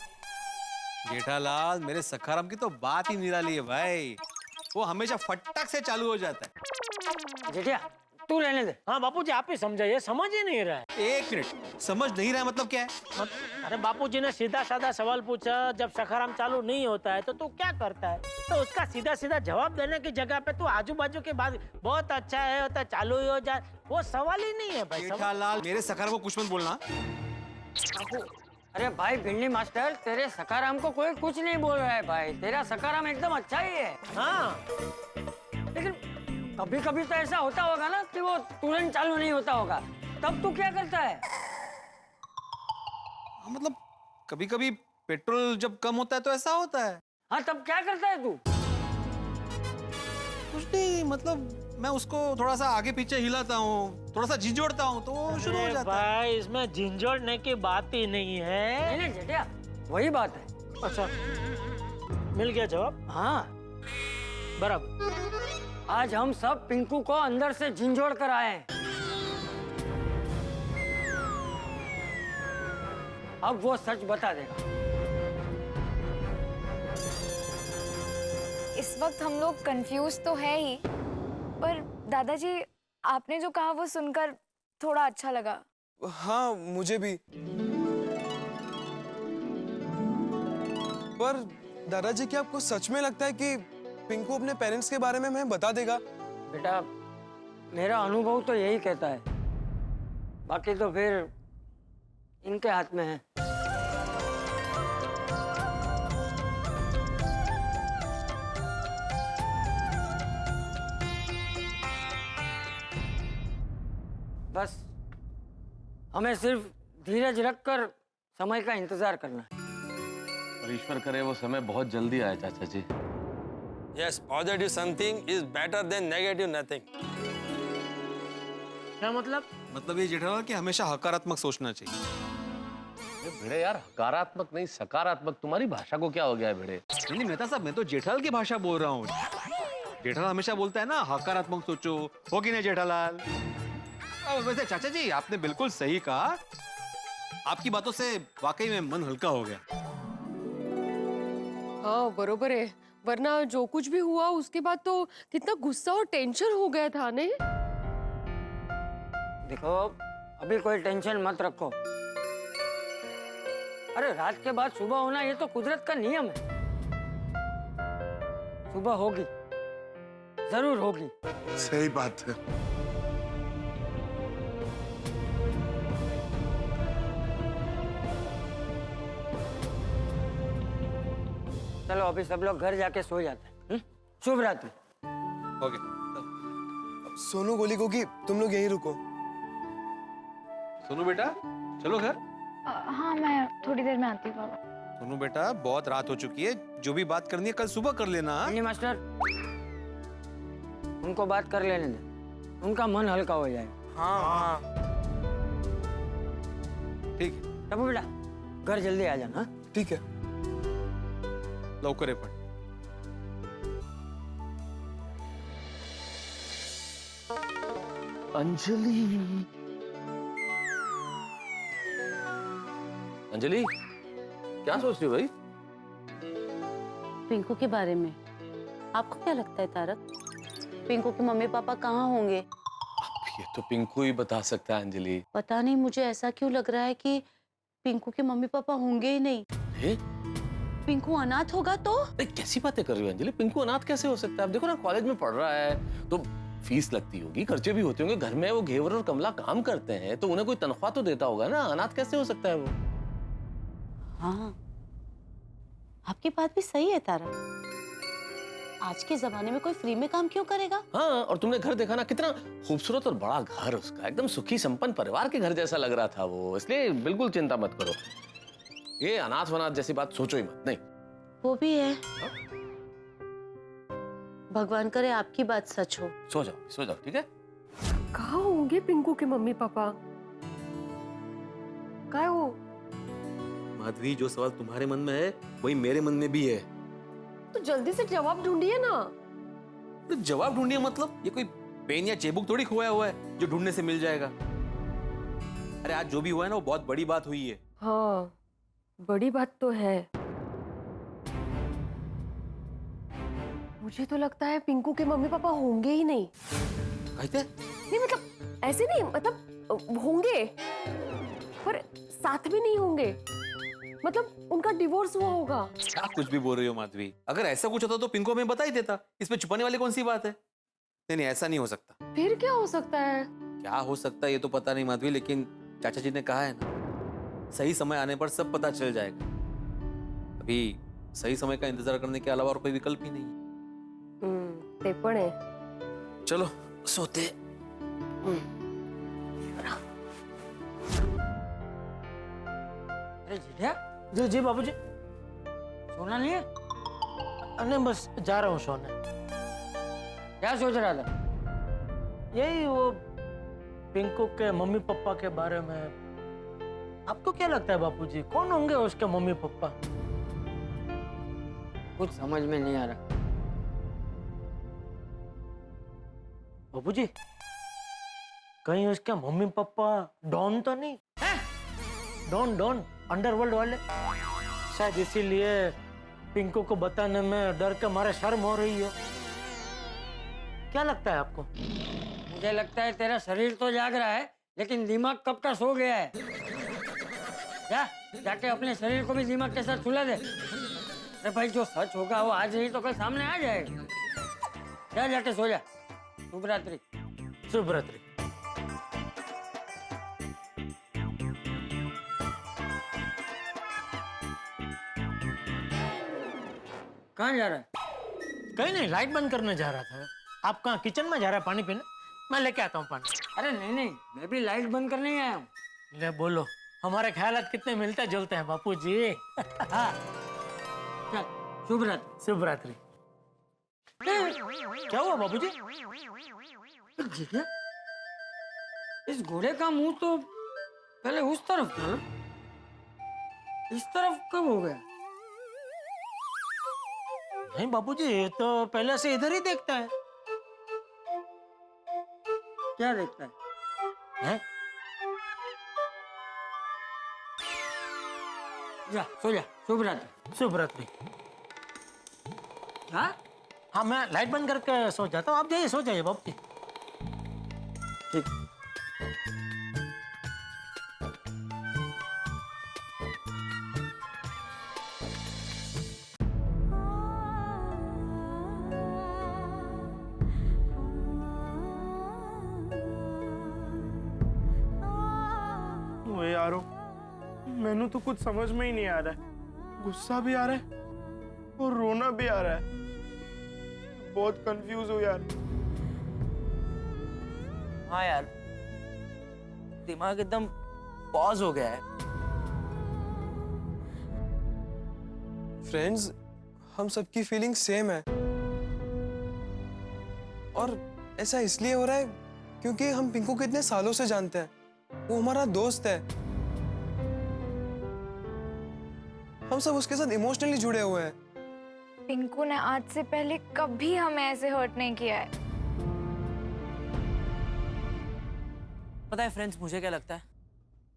जेठालाल, मेरे सखाराम की तो बात ही निराली है भाई। वो हमेशा फटक से चालू हो जाता है। जेठिया तू रहने दे। हाँ बापूजी, आप ही समझाइए, समझ ही नहीं रहा है। एक मिनट, समझ नहीं रहा है मतलब क्या है? अरे बापूजी ने सीधा साधा सवाल पूछा, जब सखाराम चालू नहीं होता है तो तू क्या करता है? तो उसका सीधा सीधा जवाब देने की जगह पे तू आजू बाजू के बाद बहुत अच्छा है होता है चालू ही हो जाए, वो सवाल ही नहीं है भाई। जेठालाल, मेरे सखाराम को कुछ मत बोलना। अरे भाई भिंडी मास्टर, तेरे सखाराम को कोई कुछ नहीं बोल रहा है भाई। तेरा सखाराम एकदम अच्छा ही है। हाँ, लेकिन कभी कभी तो ऐसा होता होगा ना कि वो तुरंत चालू नहीं होता होगा, तब तू क्या करता है? मतलब कभी कभी पेट्रोल जब कम होता है तो ऐसा होता है। हाँ तब क्या करता है तू? कुछ नहीं, मतलब मैं उसको थोड़ा सा आगे पीछे हिलाता हूँ, थोड़ा सा झिझोड़ता हूँ तो वो शुरू हो अरे जाता है। भाई इसमें झिंझोड़ने की बात ही नहीं है। नहीं जेठिया, वही बात है। अच्छा, मिल गया जवाब। हाँ, बराबर। आज हम सब पिंकू को अंदर से झिंझोड़ कर आए हैं। अब वो सच बता देगा। इस वक्त हम लोग कंफ्यूज तो है ही, पर दादाजी आपने जो कहा वो सुनकर थोड़ा अच्छा लगा। हाँ मुझे भी। पर दादाजी क्या आपको सच में लगता है कि पिंकू अपने पेरेंट्स के बारे में हमें बता देगा? बेटा, मेरा अनुभव तो यही कहता है, बाकी तो फिर इनके हाथ में है। बस हमें सिर्फ धीरज रखकर समय का इंतजार करना है। और ईश्वर करे वो समय बहुत जल्दी आए चाचा जी। Yes, positive something is better than negative nothing. क्या मतलब? मतलब ये जेठालाल कि हमेशा हकारात्मक सोचना चाहिए। भिड़े यार, हकारात्मक नहीं सकारात्मक, तुम्हारी भाषा को क्या हो गया है भिड़े? नहीं मेहता साहब, मैं तो जेठालाल की भाषा बोल रहा हूँ। जेठालाल हमेशा बोलता है ना हकारात्मक सोचो, हो कि नहीं जेठालाल? वैसे चाचा जी आपने बिल्कुल सही कहा, आपकी बातों से वाकई में मन हल्का हो गया। हाँ बरोबर है, वरना जो कुछ भी हुआ उसके बाद तो कितना गुस्सा और टेंशन हो गया था ने। देखो, अभी कोई टेंशन मत रखो। अरे रात के बाद सुबह होना ये तो कुदरत का नियम है। सुबह होगी, जरूर होगी। सही बात है। चलो अभी सब लोग घर जाके सो जाते हैं। शुभ रात्रि। ओके। सोनू गोली को कि तुम लोग यहीं रुको। सोनू बेटा चलो घर। हाँ मैं थोड़ी देर में आती हूँ बाबा। सोनू बेटा बहुत रात हो चुकी है, जो भी बात करनी है कल सुबह कर लेना। नहीं मास्टर, उनको बात कर लेने दे, उनका मन हल्का हो जाएगा। हाँ। ठीक है टप्पू बेटा, घर जल्दी आ जाना। ठीक है। लवकर ये पण। अंजलि, अंजलि क्या सोच रही हो भाई? पिंकू के बारे में। आपको क्या लगता है तारक, पिंकू के मम्मी पापा कहाँ होंगे? ये तो पिंकू ही बता सकता है अंजलि। पता नहीं, मुझे ऐसा क्यों लग रहा है कि पिंकू के मम्मी पापा होंगे ही नहीं। है? पिंकू अनाथ होगा तो? कैसी बातें कर रही हो अंजलि? पिंकू अनाथ कैसे हो सकता है? अब देखो ना, कॉलेज में पढ़ रहा है तो फीस लगती होगी, खर्चे भी होते होंगे। घर में वो घेवर और कमला काम करते हैं तो उन्हें कोई तनख्वाह तो देता होगा ना। अनाथ कैसे हो सकता है वो? हाँ, आपकी बात भी सही है तारक। आज के जमाने में कोई फ्री में काम क्यों करेगा? हाँ, और तुमने घर देखा ना, कितना खूबसूरत और बड़ा घर उसका, एकदम सुखी संपन्न परिवार के घर जैसा लग रहा था वो। इसलिए बिल्कुल चिंता मत करो, ये अनाथ वनाथ जैसी बात सोचो ही मत। नहीं, वो भी है। भगवान करे आपकी बात सच हो। सो जाओ ठीक है। कहाँ होंगे पिंकू के मम्मी पापा? क्या हो? माधवी, जो सवाल तुम्हारे मन में है वही मेरे मन में भी है। तो जल्दी से जवाब ढूंढिए ना। तो जवाब ढूंढिए मतलब ये कोई पेन या चेबुक थोड़ी खोया हुआ है जो ढूंढने से मिल जाएगा। अरे आज जो भी हुआ है ना वो बहुत बड़ी बात हुई है। हाँ बड़ी बात तो है। मुझे तो लगता है पिंकू के मम्मी पापा होंगे ही नहीं। कहते? नहीं मतलब ऐसे नहीं, मतलब होंगे पर साथ में नहीं होंगे। मतलब उनका डिवोर्स हुआ होगा। क्या कुछ भी बोल रही हो माधवी? अगर ऐसा कुछ होता तो पिंको हमें बता ही देता। इसमें छुपाने वाली कौन सी बात है? नहीं, ऐसा नहीं हो सकता। फिर क्या हो सकता है? क्या हो सकता है ये तो पता नहीं माधवी, लेकिन चाचा जी ने कहा है ना, सही समय आने पर सब पता चल जाएगा। अभी सही समय का इंतजार करने के अलावा और कोई विकल्प ही नहीं है। ते पण है। चलो सोते। अरे जीजा, जी बाबूजी। सोना नहीं है? अरे बस जा रहा हूँ सोने। क्या सोच रहा था? यही वो पिंकू के मम्मी पापा के बारे में। आपको क्या लगता है बापूजी, कौन होंगे उसके मम्मी पापा? कुछ समझ में नहीं आ रहा। बापूजी, कहीं उसके मम्मी पापा डॉन तो नहीं है? डॉन अंडरवर्ल्ड वाले। शायद इसीलिए पिंकू को बताने में डर के मारे शर्म हो रही हो। क्या लगता है आपको? मुझे लगता है तेरा शरीर तो जाग रहा है, लेकिन दिमाग कब का सो गया है। जाके अपने शरीर को भी दिमाग के साथ सुला दे। अरे भाई, जो सच होगा वो आज नहीं तो कल सामने आ जाएगा। जाके सो जा। शुभ रात्रि। शुभ रात्रि। कहाँ जा रहा है? कहीं नहीं, लाइट बंद करने जा रहा था। आप कहाँ किचन में जा रहा है पानी पीने? मैं लेके आता हूँ पानी। अरे नहीं, मैं भी लाइट बंद करने ही आया हूँ। ले बोलो, हमारे ख्यालात कितने मिलते जुलते हैं बापूजी। हाँ, चल, शुभ रात्रि। शुभ रात्रि। क्या हुआ बाबूजी? इस घोड़े का मुंह तो पहले उस तरफ था ना? इस तरफ कब हो गया? नहीं बाबूजी, ये तो पहले से इधर ही देखता है। क्या देखता है? हैं? जा, सो जा। शुभ रात्रि। शुभ रात्रि। हाँ, मैं लाइट बंद करके सो जाता हूँ। आप जाइए, सो जाइए बाबूजी। ठीक। यारो, मैनू तो कुछ समझ में ही नहीं आ रहा है। गुस्सा भी आ रहा है और रोना भी आ रहा है। बहुत कंफ्यूज हूँ यार। हाँ यार, दिमाग एकदम पॉज हो गया है। फ्रेंड्स, हम सबकी फीलिंग सेम है और ऐसा इसलिए हो रहा है क्योंकि हम पिंकू को इतने सालों से जानते हैं। वो हमारा दोस्त है। हम सब उसके साथ इमोशनली जुड़े हुए हैं। पिंकू ने आज से पहले कभी हमें ऐसे हर्ट नहीं किया है। पता है फ्रेंड्स, मुझे क्या लगता है,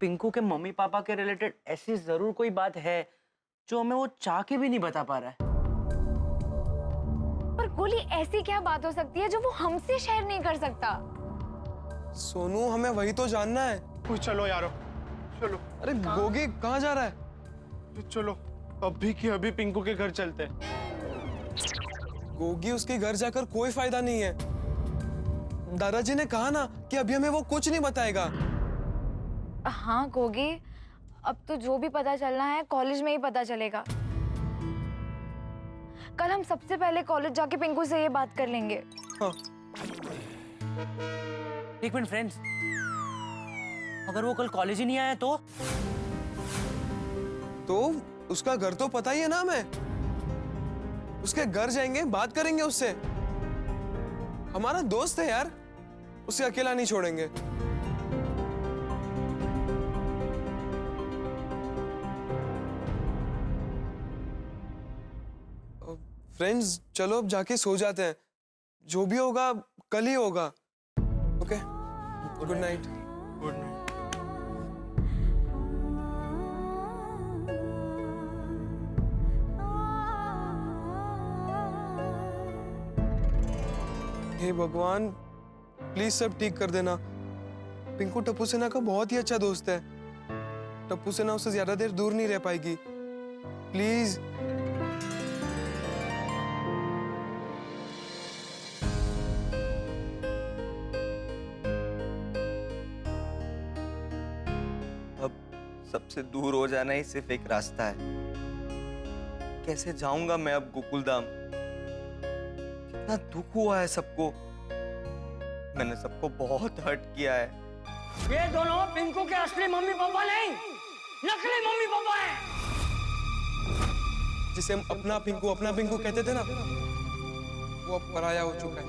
पिंकू के मम्मी पापा के रिलेटेड ऐसी जरूर कोई बात है जो हमें वो चाह के भी नहीं बता पा रहा है। पर गोली, ऐसी क्या बात हो सकती है जो वो हमसे शेयर नहीं कर सकता? सोनू, हमें वही तो जानना है। चलो यारो, चलो। अरे गोगी, कहाँ जा रहा है? चलो, अभी की अभी पिंकू के घर चलते हैं। गोगी, उसके घर जाकर कोई फायदा नहीं है। दादाजी ने कहा ना कि अभी हमें वो कुछ नहीं बताएगा। हाँ गोगी, अब तो जो भी पता चलना है कॉलेज में ही पता चलेगा। कल हम सबसे पहले कॉलेज जाके पिंकू से ये बात कर लेंगे। हाँ। एक मिनट फ्रेंड्स, अगर वो कल कॉलेज ही नहीं आया तो उसका घर तो पता ही है ना हमें। उसके घर जाएंगे, बात करेंगे उससे। हमारा दोस्त है यार, उसे अकेला नहीं छोड़ेंगे। फ्रेंड्स, चलो अब जाके सो जाते हैं। जो भी होगा कल ही होगा। Okay, good night. Good night. हे भगवान, प्लीज सब ठीक कर देना। पिंकू टप्पू सेना का बहुत ही अच्छा दोस्त है। टप्पू सेना उससे ज्यादा देर दूर नहीं रह पाएगी। प्लीज। अब सबसे दूर हो जाना ही सिर्फ एक रास्ता है। कैसे जाऊंगा मैं अब गोकुलधाम? कितना दुख हुआ है सबको। मैंने सबको बहुत हर्ट किया है। ये दोनों पिंकू के असली मम्मी पापा नहीं, नकली मम्मी पापा हैं। जिसे हम अपना पिंकू कहते थे ना, वो अब पराया हो चुका है।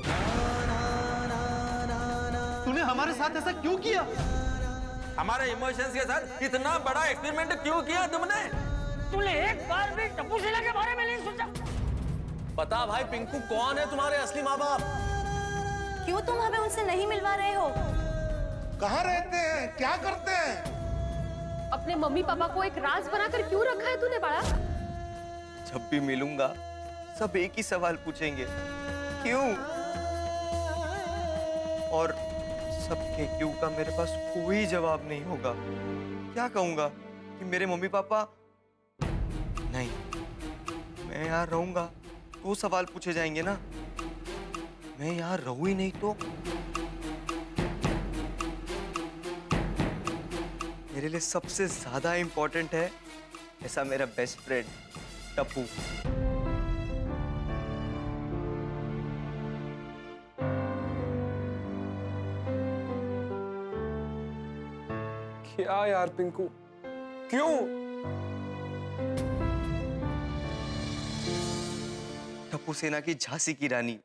तूने हमारे साथ ऐसा क्यों किया? हमारे इमोशंस के साथ इतना बड़ा एक्सपेरिमेंट क्यों किया तुमने? तूने एक बार भी टप्पू सेना के बारे में नहीं सोचा? बता भाई, पिंकू कौन है तुम्हारे असली माँ बाप? क्यों तुम हमें उनसे नहीं मिलवा रहे हो? कहाँ रहते हैं, क्या करते हैं? अपने मम्मी पापा को एक राज बनाकर क्यों रखा है तूने बड़ा? जब भी मिलूंगा सब एक ही सवाल पूछेंगे, क्यों? और सबके क्यों का मेरे पास कोई जवाब नहीं होगा। क्या कहूंगा कि मेरे मम्मी पापा नहीं, मैं यहाँ रहूंगा तो सवाल पूछे जाएंगे ना। मैं यहाँ रहूं ही नहीं तो मेरे लिए सबसे ज्यादा इंपॉर्टेंट है ऐसा मेरा बेस्ट फ्रेंड टप्पू। क्या यार पिंकू, क्यों? टप्पू सेना की झांसी की रानी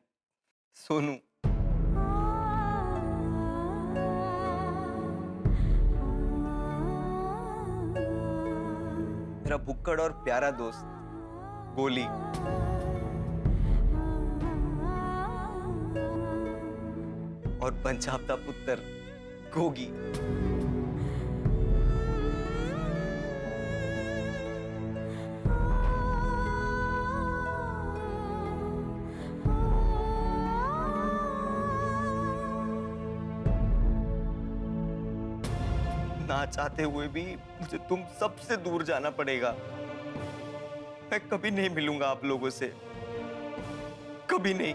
सोनू। मेरा भुक्कड़ और प्यारा दोस्त गोली। और पंजाब का पुत्र गोगी। ना चाहते हुए भी मुझे तुम सबसे दूर जाना पड़ेगा। मैं कभी नहीं मिलूंगा आप लोगों से, कभी नहीं।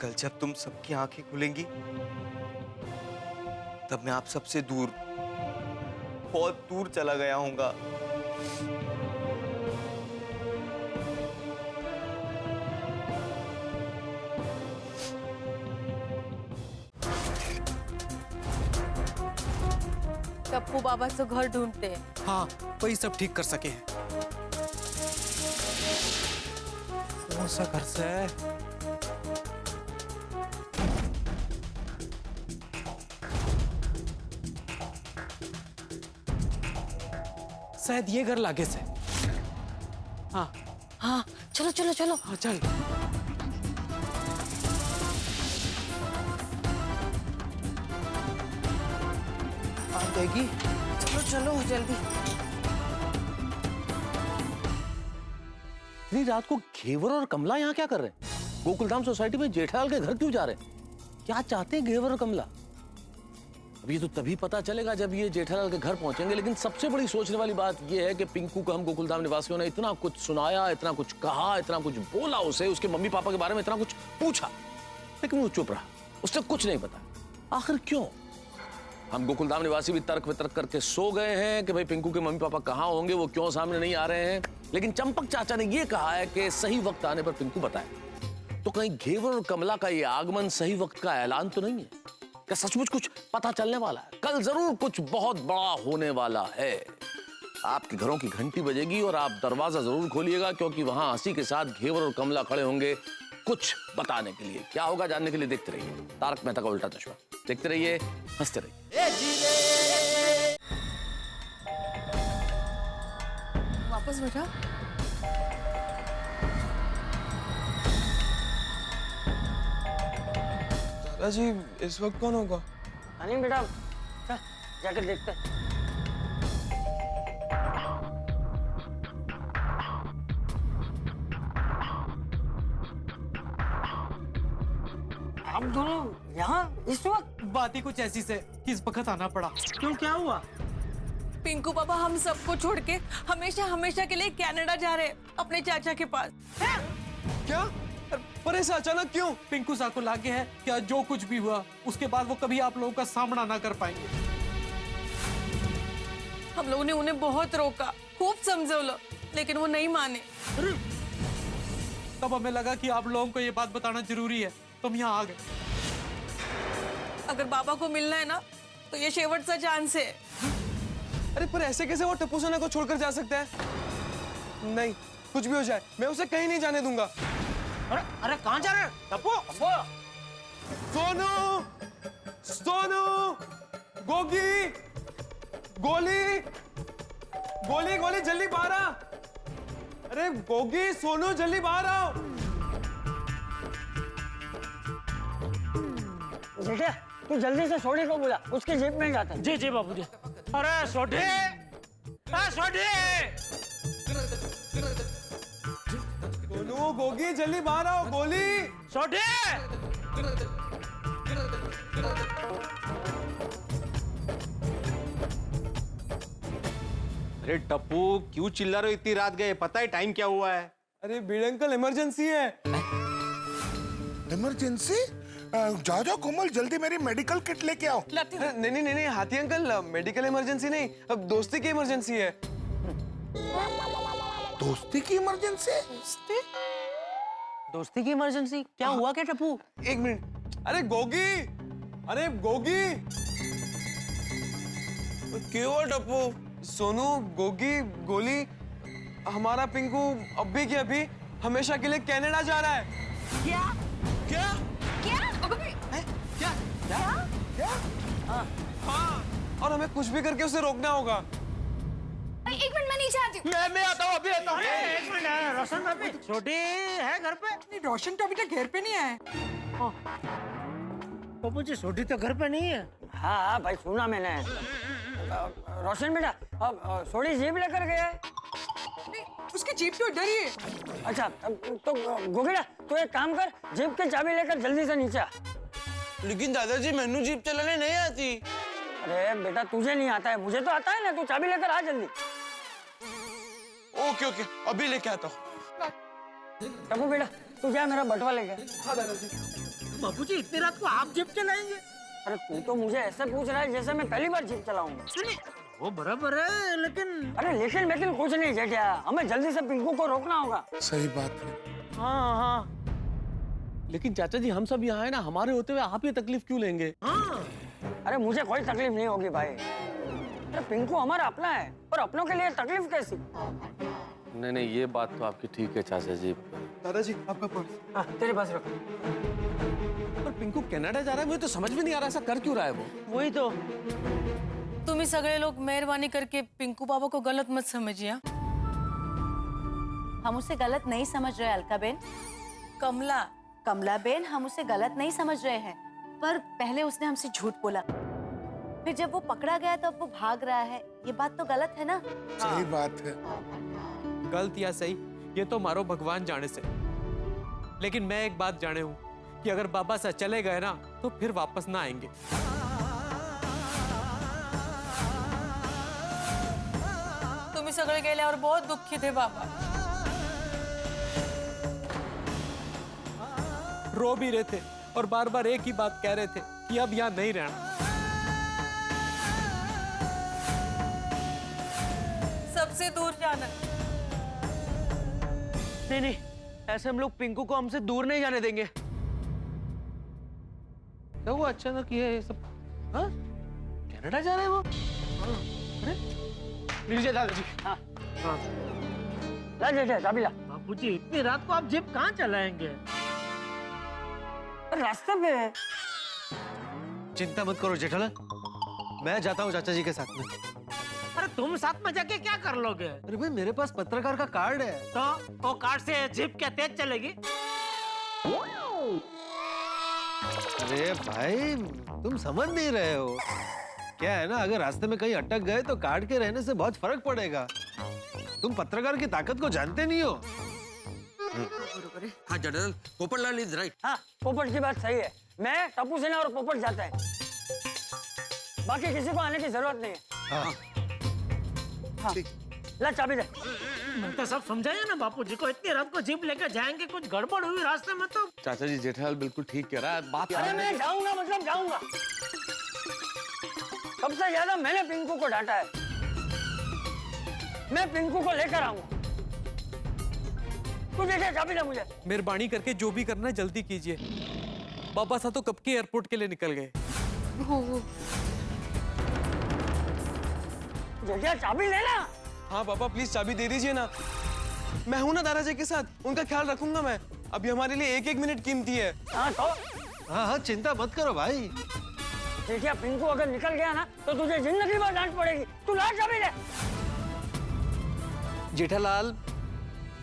कल जब तुम सबकी आंखें खुलेंगी तब मैं आप सबसे दूर, बहुत दूर चला गया हूंगा। टप्पू बाबा से घर ढूंढते हैं। हाँ, वही सब ठीक कर सके हैं। कौन सा घर से है? शायद ये घर लागे से। हाँ हाँ, चलो चलो चलो। हाँ चल। आ जाएगी। चलो चलो जल्दी। इतनी रात को घेवर और कमला यहाँ क्या कर रहे हैं? गोकुलधाम सोसाइटी में जेठालाल के घर क्यों जा रहे हैं? क्या चाहते हैं घेवर और कमला? अब ये तो तभी पता चलेगा जब ये जेठालाल के घर पहुंचेंगे। लेकिन सबसे बड़ी सोचने वाली बात ये है कि पिंकू को हम गोकुलधाम निवासियों ने इतना कुछ सुनाया, इतना कुछ कहा, इतना कुछ बोला उसे, उसके मम्मी पापा के बारे में इतना कुछ पूछा, लेकिन वो चुप रहा, उसने कुछ नहीं बताया। आखिर क्यों? हम गोकुलधाम निवासी भी तर्क वितर्क करके सो गए हैं कि भाई पिंकू के मम्मी पापा कहाँ होंगे, वो क्यों सामने नहीं आ रहे हैं। लेकिन चंपक चाचा ने ये कहा है कि सही वक्त आने पर पिंकू बताए। तो कहीं घेवर और कमला का ये आगमन सही वक्त का ऐलान तो नहीं है? क्या सचमुच कुछ पता चलने वाला है? कल जरूर कुछ बहुत बड़ा होने वाला है। आपके घरों की घंटी बजेगी और आप दरवाजा जरूर खोलिएगा, क्योंकि वहां हंसी के साथ घेवर और कमला खड़े होंगे कुछ बताने के लिए। क्या होगा जानने के लिए देखते रहिए तारक मेहता का उल्टा चश्मा। देखते रहिए, हंसते रहिए। वापस बैठा। दादाजी इस वक्त कौन होगा? नहीं बेटा, चल जाकर देखते हैं। आप दोनों यहाँ इस वक्त? बात ही कुछ ऐसी से कि इस वक्त आना पड़ा। क्यों, क्या हुआ? पिंकू पापा हम सबको छोड़ के हमेशा हमेशा के लिए कनाडा जा रहे हैं अपने चाचा के पास। क्या? पर ऐसा अचानक क्यों? पिंकू सा को लागे है क्या जो कुछ भी हुआ उसके बाद वो कभी आप लोगों का सामना ना कर पाएंगे। हम लोगों ने उन्हें बहुत रोका, खूब समझौला, लेकिन वो नहीं माने। तब हमें लगा कि आप लोगों को ये बात बताना जरूरी है, तो हम यहाँ आ गए। अगर बाबा को मिलना है ना तो ये शेवट सा चांस है। अरे पर ऐसे कैसे वो टप्पू सेना को छोड़कर जा सकता है? नहीं, कुछ भी हो जाए मैं उसे कहीं नहीं जाने दूंगा। अरे अरे कहाँ जा रहे हो टप्पू? सोनू, सोनू, गोगी, गोली, गोली, गोली, जल्दी बाहर आ। अरे गोगी, सोनू, जल्दी बाहर आओ। जेठा तू जल्दी से सोडी को बुला, उसकी जीप में जाता है। जी जी बाबूजी। अरे सोडी, सोडी। सोनू, गोगी, जल्दी बाहर आओ। गोली, सोडी। अरे टप्पू क्यों चिल्ला रहे हो इतनी रात गए? पता है टाइम क्या हुआ है? अरे बीड़ अंकल इमरजेंसी है। इमरजेंसी? जाओ जाओ कोमल, जल्दी मेरी मेडिकल किट लेके आओ। नहीं नहीं नहीं हाथी अंकल, मेडिकल इमरजेंसी नहीं, अब दोस्ती की इमरजेंसी है। दोस्ती की इमरजेंसी? दोस्ती की इमरजेंसी? क्या हुआ क्या टप्पू? एक मिनट। अरे गोगी, अरे गोगी, क्यों हुआ टप्पू? सोनू, गोगी, गोली, हमारा पिंकू अभी के अभी हमेशा के लिए कनाडा जा रहा है। क्या? क्या? क्या? क्या? क्या? क्या? हाँ, और हमें कुछ भी करके उसे रोकना होगा। एक मिनट, मैं नीचे आती हूँ। मैं आता हूँ, अभी आता हूँ। एक मिनट, रोशन भाभी, छोटी है घर पे? नहीं, रोशन तो अभी तक घर पे नहीं आया। पप्पू जी छोटी तो घर पे नहीं है। हाँ हाँ भाई सुना मैंने। रोशन बेटा अब सोडी जीप लेकर गया है। नहीं, उसकी जीप तो इधर ही है। अच्छा तो गोगेड़ा तू एक काम कर, जीप की चाबी लेकर जल्दी से नीचे आ। लेकिन दादाजी मैनू जीप चलाने नहीं आती। अरे बेटा तुझे नहीं आता है, मुझे तो आता है ना। तू चाबी लेकर आ जल्दी। ओके ओके, अभी लेके आता हूँ। टप्पू बेटा तू जा, मेरा बटवा लेके। हाँ दादाजी। बाबूजी इतनी रात को आप जीप चलाएंगे? अरे तू तो मुझे ऐसे पूछ रहा है जैसे मैं पहली बार जीप चलाऊंगा। सुनिए वो बराबर है, लेकिन अरे लेकिन कुछ नहीं जेठिया, हमें जल्दी से पिंकू को रोकना होगा। सही बात है। हाँ हाँ। लेकिन चाचा जी हम सब यहाँ है ना, हमारे होते हुए आप ये तकलीफ क्यों लेंगे? हाँ। अरे मुझे कोई तकलीफ नहीं होगी भाई। अरे पिंकू हमारा अपना है, और अपनों के लिए तकलीफ कैसी? नहीं नहीं ये बात तो आपकी ठीक है चाचा जी। दादाजी आपका पर्स। हाँ तेरे पास रखो। पर पिंकू कनाडा जा रहा है, मुझे तो समझ में नहीं आ रहा ऐसा कर क्यों रहा है वो? वही तो। तुम्ही सगळे लोग मेहरबानी करके पिंकू पापा को गलत मत समझिए। हम उसे गलत नहीं समझ रहे अलका बेन। कमला, कमला बेन, हम उसे गलत नहीं समझ रहे हैं, पर पहले उसने हमसे झूठ बोला, फिर जब वो पकड़ा गया तो अब वो भाग रहा है। ये बात तो गलत है ना? सही बात है। गलत या सही ये तो मारो भगवान जाने से, लेकिन मैं एक बात जाने हूँ कि अगर बाबा साहब चले गए ना तो फिर वापस ना आएंगे। तुम्ही सगळे गेल्यावर बहुत दुःखी थे बाबा। रो भी रहे थे और बार बार एक ही बात कह रहे थे कि अब यहाँ नहीं रहना। सबसे दूर जाना। नहीं नहीं, ऐसे हम लोग पिंकू को हमसे दूर नहीं जाने देंगे। क्या वो अचानक ये सब? हाँ? कनाडा जा रहे हैं वो? लीजिए दादाजी। हाँ हाँ ला जेठिया चाबी ला। बाबूजी इतनी रात को आप जीप कहाँ चलाएंगे? रास्ते पे है। चिंता मत करो जेठालाल, मैं जाता हूँ चाचा जी के साथ में। अरे तुम साथ में जाके क्या कर लोगे? अरे भाई मेरे पास पत्रकार का कार्ड है। तो वो कार्ड से जीप क्या तेज चलेगी? अरे भाई तुम समझ नहीं रहे हो। क्या है ना, अगर रास्ते में कहीं अटक गए तो कार्ड के रहने से बहुत फर्क पड़ेगा। तुम पत्रकार की ताकत को जानते नहीं हो। हाँ जनरल, पोपटलाल इज राइट। हाँ पोपट की बात सही है। मैं, टप्पू सेना और पोपट जाते हैं, बाकी किसी को आने की जरूरत नहीं है। हाँ। ला चाबी दे। मैं तो सब समझाया ना बापूजी को, इतनी रात को जीप लेकर जाएंगे, कुछ गड़बड़ हुई रास्ते में तो। चाचा जी जेठालाल बिल्कुल ठीक कह रहा है। बात अरे मैं जाऊंगा मतलब जाऊंगा। सबसे ज्यादा मैंने पिंकू को डांटा है। मैं पिंकू को लेकर आऊंगा। तू देखिए चाबी दे मुझे। मेहरबानी करके जो भी करना है जल्दी कीजिए। बाबा साहब तो कब के एयरपोर्ट के लिए निकल गए। जेठिया चाबी लेना। हाँ पापा प्लीज चाबी दे दीजिए ना। मैं हूं ना दादाजी के साथ, उनका ख्याल रखूंगा मैं। अभी हमारे लिए एक एक मिनट कीमती है। हाँ तो हाँ, चिंता मत करो भाई। देखिए पिंकू अगर निकल गया ना तो तुझे जिंदगी भर डांट पड़ेगी। तू ला चाबी दे। जेठालाल,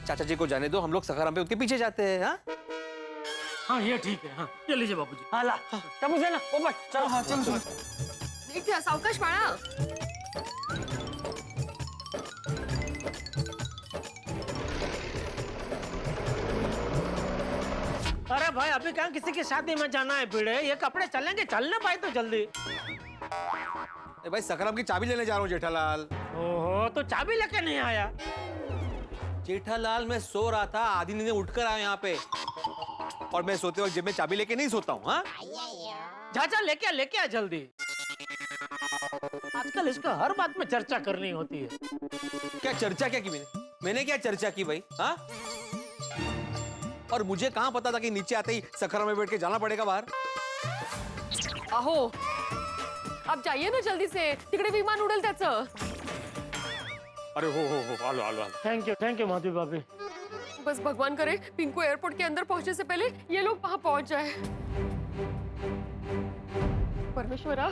चाचा जी को जाने दो, हम लोग सखाराम पे उनके पीछे जाते हैं। हाँ हाँ ये ठीक है। हाँ ये लीजिए बाबूजी। हाँ ला चाबू से ना ऊपर चलो। हाँ चलो चलो। नीट ठेवा, सावकाश बाळा। अरे भाई अभी कहाँ किसी की शादी में जाना है भिड़े, ये कपड़े चलेंगे, चलने पाए तो जल्दी। भाई सखाराम की चाबी लेने जा रहा हूँ जेठालाल। ओहो तो चाबी लेके नहीं आया? जेठालाल मैं सो रहा था, आधी नींद में उठकर आया यहाँ पे, और मैं सोते वक्त जेब में चाबी लेके नहीं सोता हूँ। हाँ जा लेके आ जल्दी। आजकल इसका हर बात में चर्चा करनी होती है। क्या चर्चा क्या की मैंने क्या चर्चा की भाई? हाँ और मुझे कहाँ पता था कि नीचे आते ही सखाराम में बैठ के जाना पड़ेगा बाहर। अहो आप जाइए ना जल्दी से, तिकडे विमान उडेल त्याचं। अरे हो आलो। थैंक यू माधवी भाभी। बस भगवान करे पिंकू एयरपोर्ट के अंदर पहुंचने से पहले ये लोग वहां पहुंच जाए। परमेश्वरा।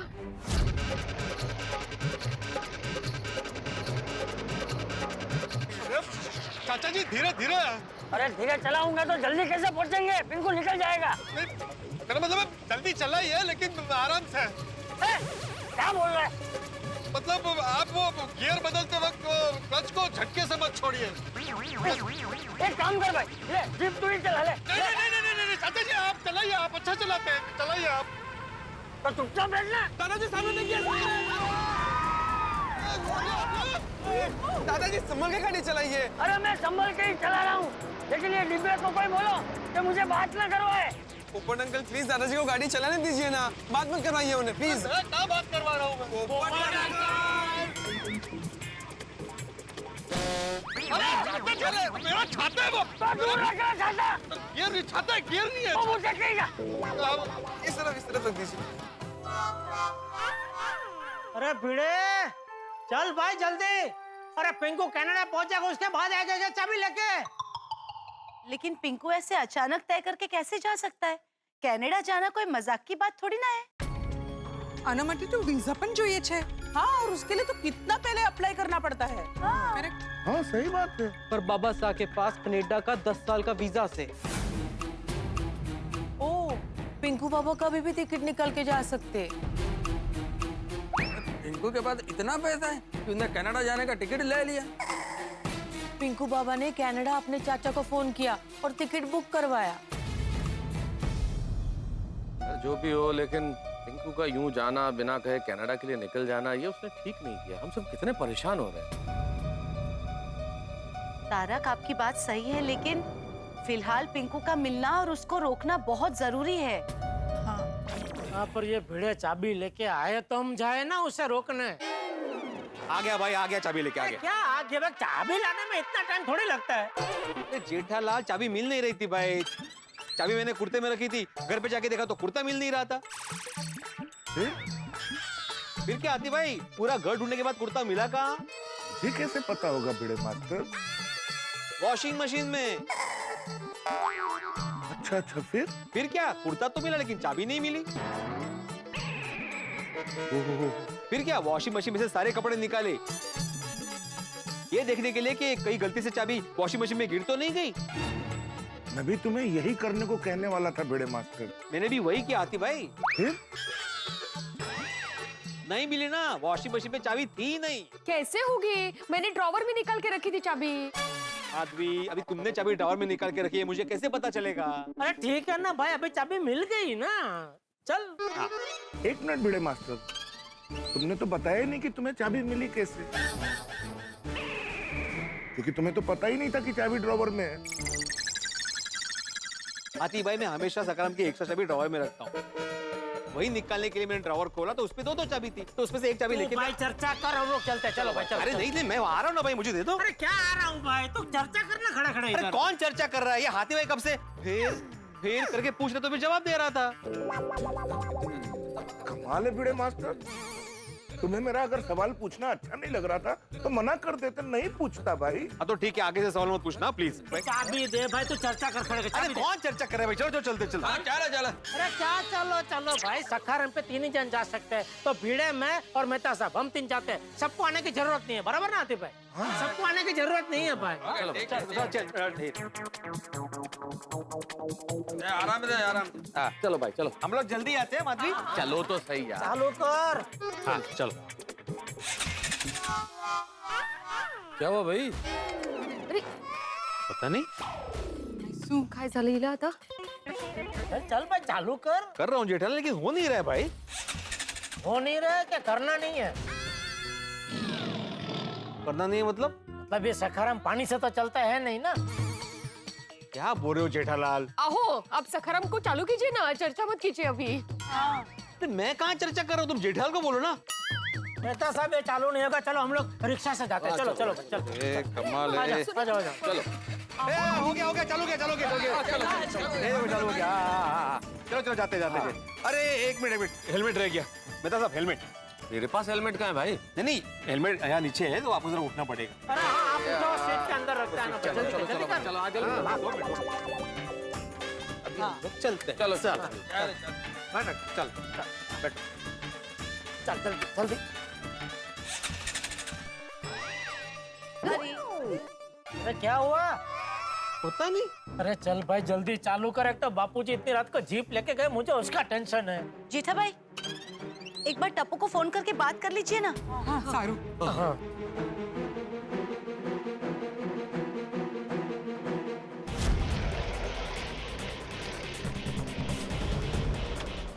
चाचा जी धीरे धीरे। अरे धीरे चलाऊंगा तो जल्दी कैसे पहुंचेंगे? पिंकू निकल जाएगा। मेरा मतलब जल्दी चलाइए लेकिन आराम से। क्या बोल रहे हैं? मतलब आप वो गियर बदलते वक्त क्लच को झटके से मत छोड़िए। एक काम कर भाई, ले जीप तू ही चला ले। नहीं, चाचा जी आप चलाइए, आप अच्छा चलाते हैं, चलाइए आप। तो चुपचाप बैठना। दादाजी सामने देखिए। दादाजी संभल के गाड़ी चलाइए। अरे मैं संभल के ही चला रहा हूँ, लेकिन ये डिब्बे को कोई बोलो कि मुझे बात ना करवाए। पोपट अंकल प्लीज दादाजी को गाड़ी चलाने दीजिए ना, बात मत करवाइए उन्हें प्लीज। क्या बात करवा रहा हूँ मैं? मेरा छाता है वो। गियर नहीं छाता है, गियर नहीं है। वो मुझे कहेगा। इस तरफ रख दीजिए। अरे भिड़े चल भाई जल्दी। अरे पिंकू कनाडा पहुंच जाएगा, उसके बाद आ जाएगा चाबी लेके। लेकिन पिंकू ऐसे अचानक तय करके कैसे जा सकता है? कनाडा जाना कोई मजाक की बात थोड़ी ना है। आना माटी तो वीजा पण જોઈએ છે। हाँ और उसके लिए तो कितना पहले अप्लाई करना पड़ता है। हाँ सही बात है। पर बाबा साहब के पास कनाडा का 10 साल का वीजा से। ओ पिंकू बाबा कभी भी टिकट निकाल के जा सकते। पिंकू के पास इतना पैसा है कि उसने कनाडा जाने का टिकट ले लिया। पिंकू बाबा ने कनाडा अपने चाचा को फोन किया और टिकट बुक करवाया। जो भी हो, लेकिन पिंकू का यूं जाना, बिना कहे कनाडा के लिए निकल जाना, ये उसने ठीक नहीं किया। हम सब कितने परेशान हो रहे हैं। तारक आपकी बात सही है, लेकिन फिलहाल पिंकू का मिलना और उसको रोकना बहुत जरूरी है। हाँ पर ये भिड़े चाबी लेके आए तो हम जाए ना उसे रोकने। आ गया भाई, आ गया, चाबी लेके आ गया। क्या आ गया भाई? चाबी लाने में इतना टाइम थोड़ी लगता है। अरे जेठालाल चाबी मिल नहीं रही थी भाई। चाबी मैंने कुर्ते में रखी थी, घर पे जाके देखा तो कुर्ता मिल नहीं रहा था। फिर क्या आती भाई, पूरा घर ढूंढने के बाद कुर्ता मिला कहाँ? ये कैसे पता होगा भिड़े मास्टर? वॉशिंग मशीन में। अच्छा फिर क्या, कुर्ता तो मिला लेकिन चाबी नहीं मिली। फिर क्या, वॉशिंग मशीन में से सारे कपड़े निकाले, ये देखने के लिए कि कहीं गलती से चाबी वॉशिंग मशीन में गिर तो नहीं गई। मैं भी तुम्हें यही करने को कहने वाला था भिड़े मास्टर। मैंने भी वही किया आती भाई। फिर नहीं मिली ना, वॉशिंग मशीन में चाबी थी नहीं। कैसे होगी? मैंने ड्रॉवर में निकाल के रखी थी चाबी। माधवी, अभी तुमने चाबी ड्रॉवर में निकाल के रखी है, मुझे कैसे पता चलेगा? अरे ठीक है ना भाई, अभी चाबी मिल गई ना, चल। हाँ। एक मिनट भिड़े मास्टर, तुमने तो बताया ही नहीं कि तुम्हें चाबी मिली कैसे, क्योंकि तुम्हें तो पता ही नहीं था कि चाबी ड्रॉवर में है। आती भाई, मैं हमेशा सखाराम की एक्स्ट्रा चाबी ड्रॉवर में रखता हूँ। वही निकालने के लिए मैंने ड्रॉवर खोला तो उसपे दो चाबी थी, तो उसमें से एक चाबी लेके भाई चर्चा कर और लोग चलते। चलो भाई चलो। अरे नहीं, मैं आ रहा हूँ ना भाई, मुझे दे दो। अरे क्या आ रहा हूँ भाई, तू चर्चा करना खड़ा खड़ा अरे इधर। कौन चर्चा कर रहा है? ये हाथी भाई कब से फिर करके पूछ रहे तो मैं जवाब दे रहा था। कमाल है भिड़े मास्टर, तुम्हें मेरा अगर सवाल पूछना अच्छा नहीं लग रहा था तो मना कर देते, नहीं पूछता भाई। हाँ तो ठीक है, आगे से सवाल मत पूछना प्लीज। चाबी दे भाई, तू चर्चा कर खड़े। अरे कौन चर्चा कर रहा है भाई? चलो चलो चलते चलते। हाँ, चलो चलो। अरे क्या चलो चलो भाई, सखारम पे 3 ही जन जा सकते हैं, तो भिड़े मैं और मेहता साहब हम 3 जाते हैं। सबको आने की जरूरत नहीं है, बराबर ना आतिफ भाई? सबको आने की जरूरत नहीं है भाई। आराम से आराम। हाँ, चलो भाई चलो। हम लोग जल्दी आते हैं माधवी। चलो तो सही यार। चालू कर। हाँ चलो। क्या हुआ भाई? पता नहीं, काय झालेलं आता? चल भाई चालू कर। कर रहा हूँ जेठालाल, लेकिन हो नहीं रहा है भाई। हो नहीं रहा है क्या? करना नहीं है? करना नहीं है मतलब? मतलब ये सखाराम पानी से तो चलता है नहीं ना? क्या बोल रहे हो जेठालाल? अहो, आप सखाराम को चालू कीजिए ना, चर्चा मत कीजिए अभी। तो मैं कहाँ चर्चा कर रहा हूँ, तुम जेठालाल को बोलो ना। मेहता साहब ये चालू नहीं होगा, चलो हम लोग रिक्शा से जाते हैं। चलो चलो चलो। ए, कमाल है। आ जाओ। चलो। हो गया, चालू गया। चालू हो गया। चलो जाते। अरे एक मिनट, हेलमेट रह गया। मेहता साहब हेलमेट। मेरे पास हेलमेट कहाँ है भाई? नहीं, हेलमेट यहाँ नीचे है, तो आपको जरा उठना पड़ेगा। अरे हाँ, आप उठो, सीट के अंदर रखते हैं ना। जल्दी कर। चलो आ चलो। चलते। चलो चल बैठ। चल जल्दी। अरे क्या हुआ? पता नहीं। अरे चल भाई जल्दी चालू कर, एक तो बापूजी इतनी रात को जीप लेके गए, मुझे उसका टेंशन है। जेठा भाई, एक बार टप्पू को फोन करके बात कर लीजिए ना। हाँ सारू। हाँ।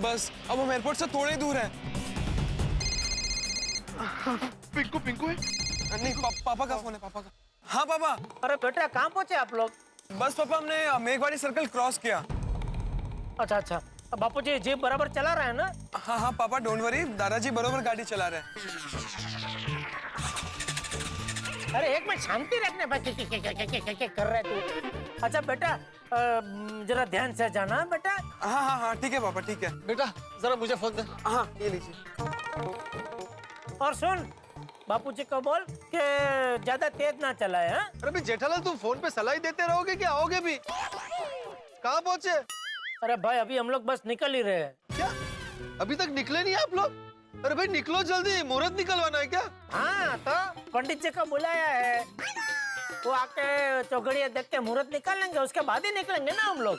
बस अब हम एयरपोर्ट से थोड़े ही दूर हैं। पिंकू है? नहीं, पापा का फोन है, पापा का। हाँ पापा। अरे बेटा कहाँ पहुँचे आप लोग? बस पापा, हमने मेघवाड़ी सर्कल क्रॉस किया। अच्छा। बापूजी जीप बराबर चला रहे हैं ना? हाँ पापा, डोंट वरी, दादाजी बराबर गाड़ी चला रहे हैं। अरे एक मिनट शांति रखने भाई, क्या कर रहे तू? अच्छा बेटा, जरा ध्यान से जाना बेटा। हाँ ठीक है पापा, ठीक है। बेटा जरा मुझे फोन दे। हाँ ये लीजिए। और सुन, बापूजी को बोल कि ज्यादा तेज ना चलाए। हाँ? अरे भाई जेठालाल, तुम फोन पे सलाह देते रहोगे कि आओगे भी? कहाँ पहुँचे? अरे भाई अभी हम लोग बस निकल ही रहे हैं। क्या अभी तक निकले नहीं आप लोग? अरे भाई निकलो जल्दी, मुहूर्त निकलवाना है क्या? हाँ तो पंडित जी को बुलाया है, वो आके चौघड़िया देख के मुहूर्त निकाल लेंगे, उसके बाद ही निकलेंगे ना हम लोग।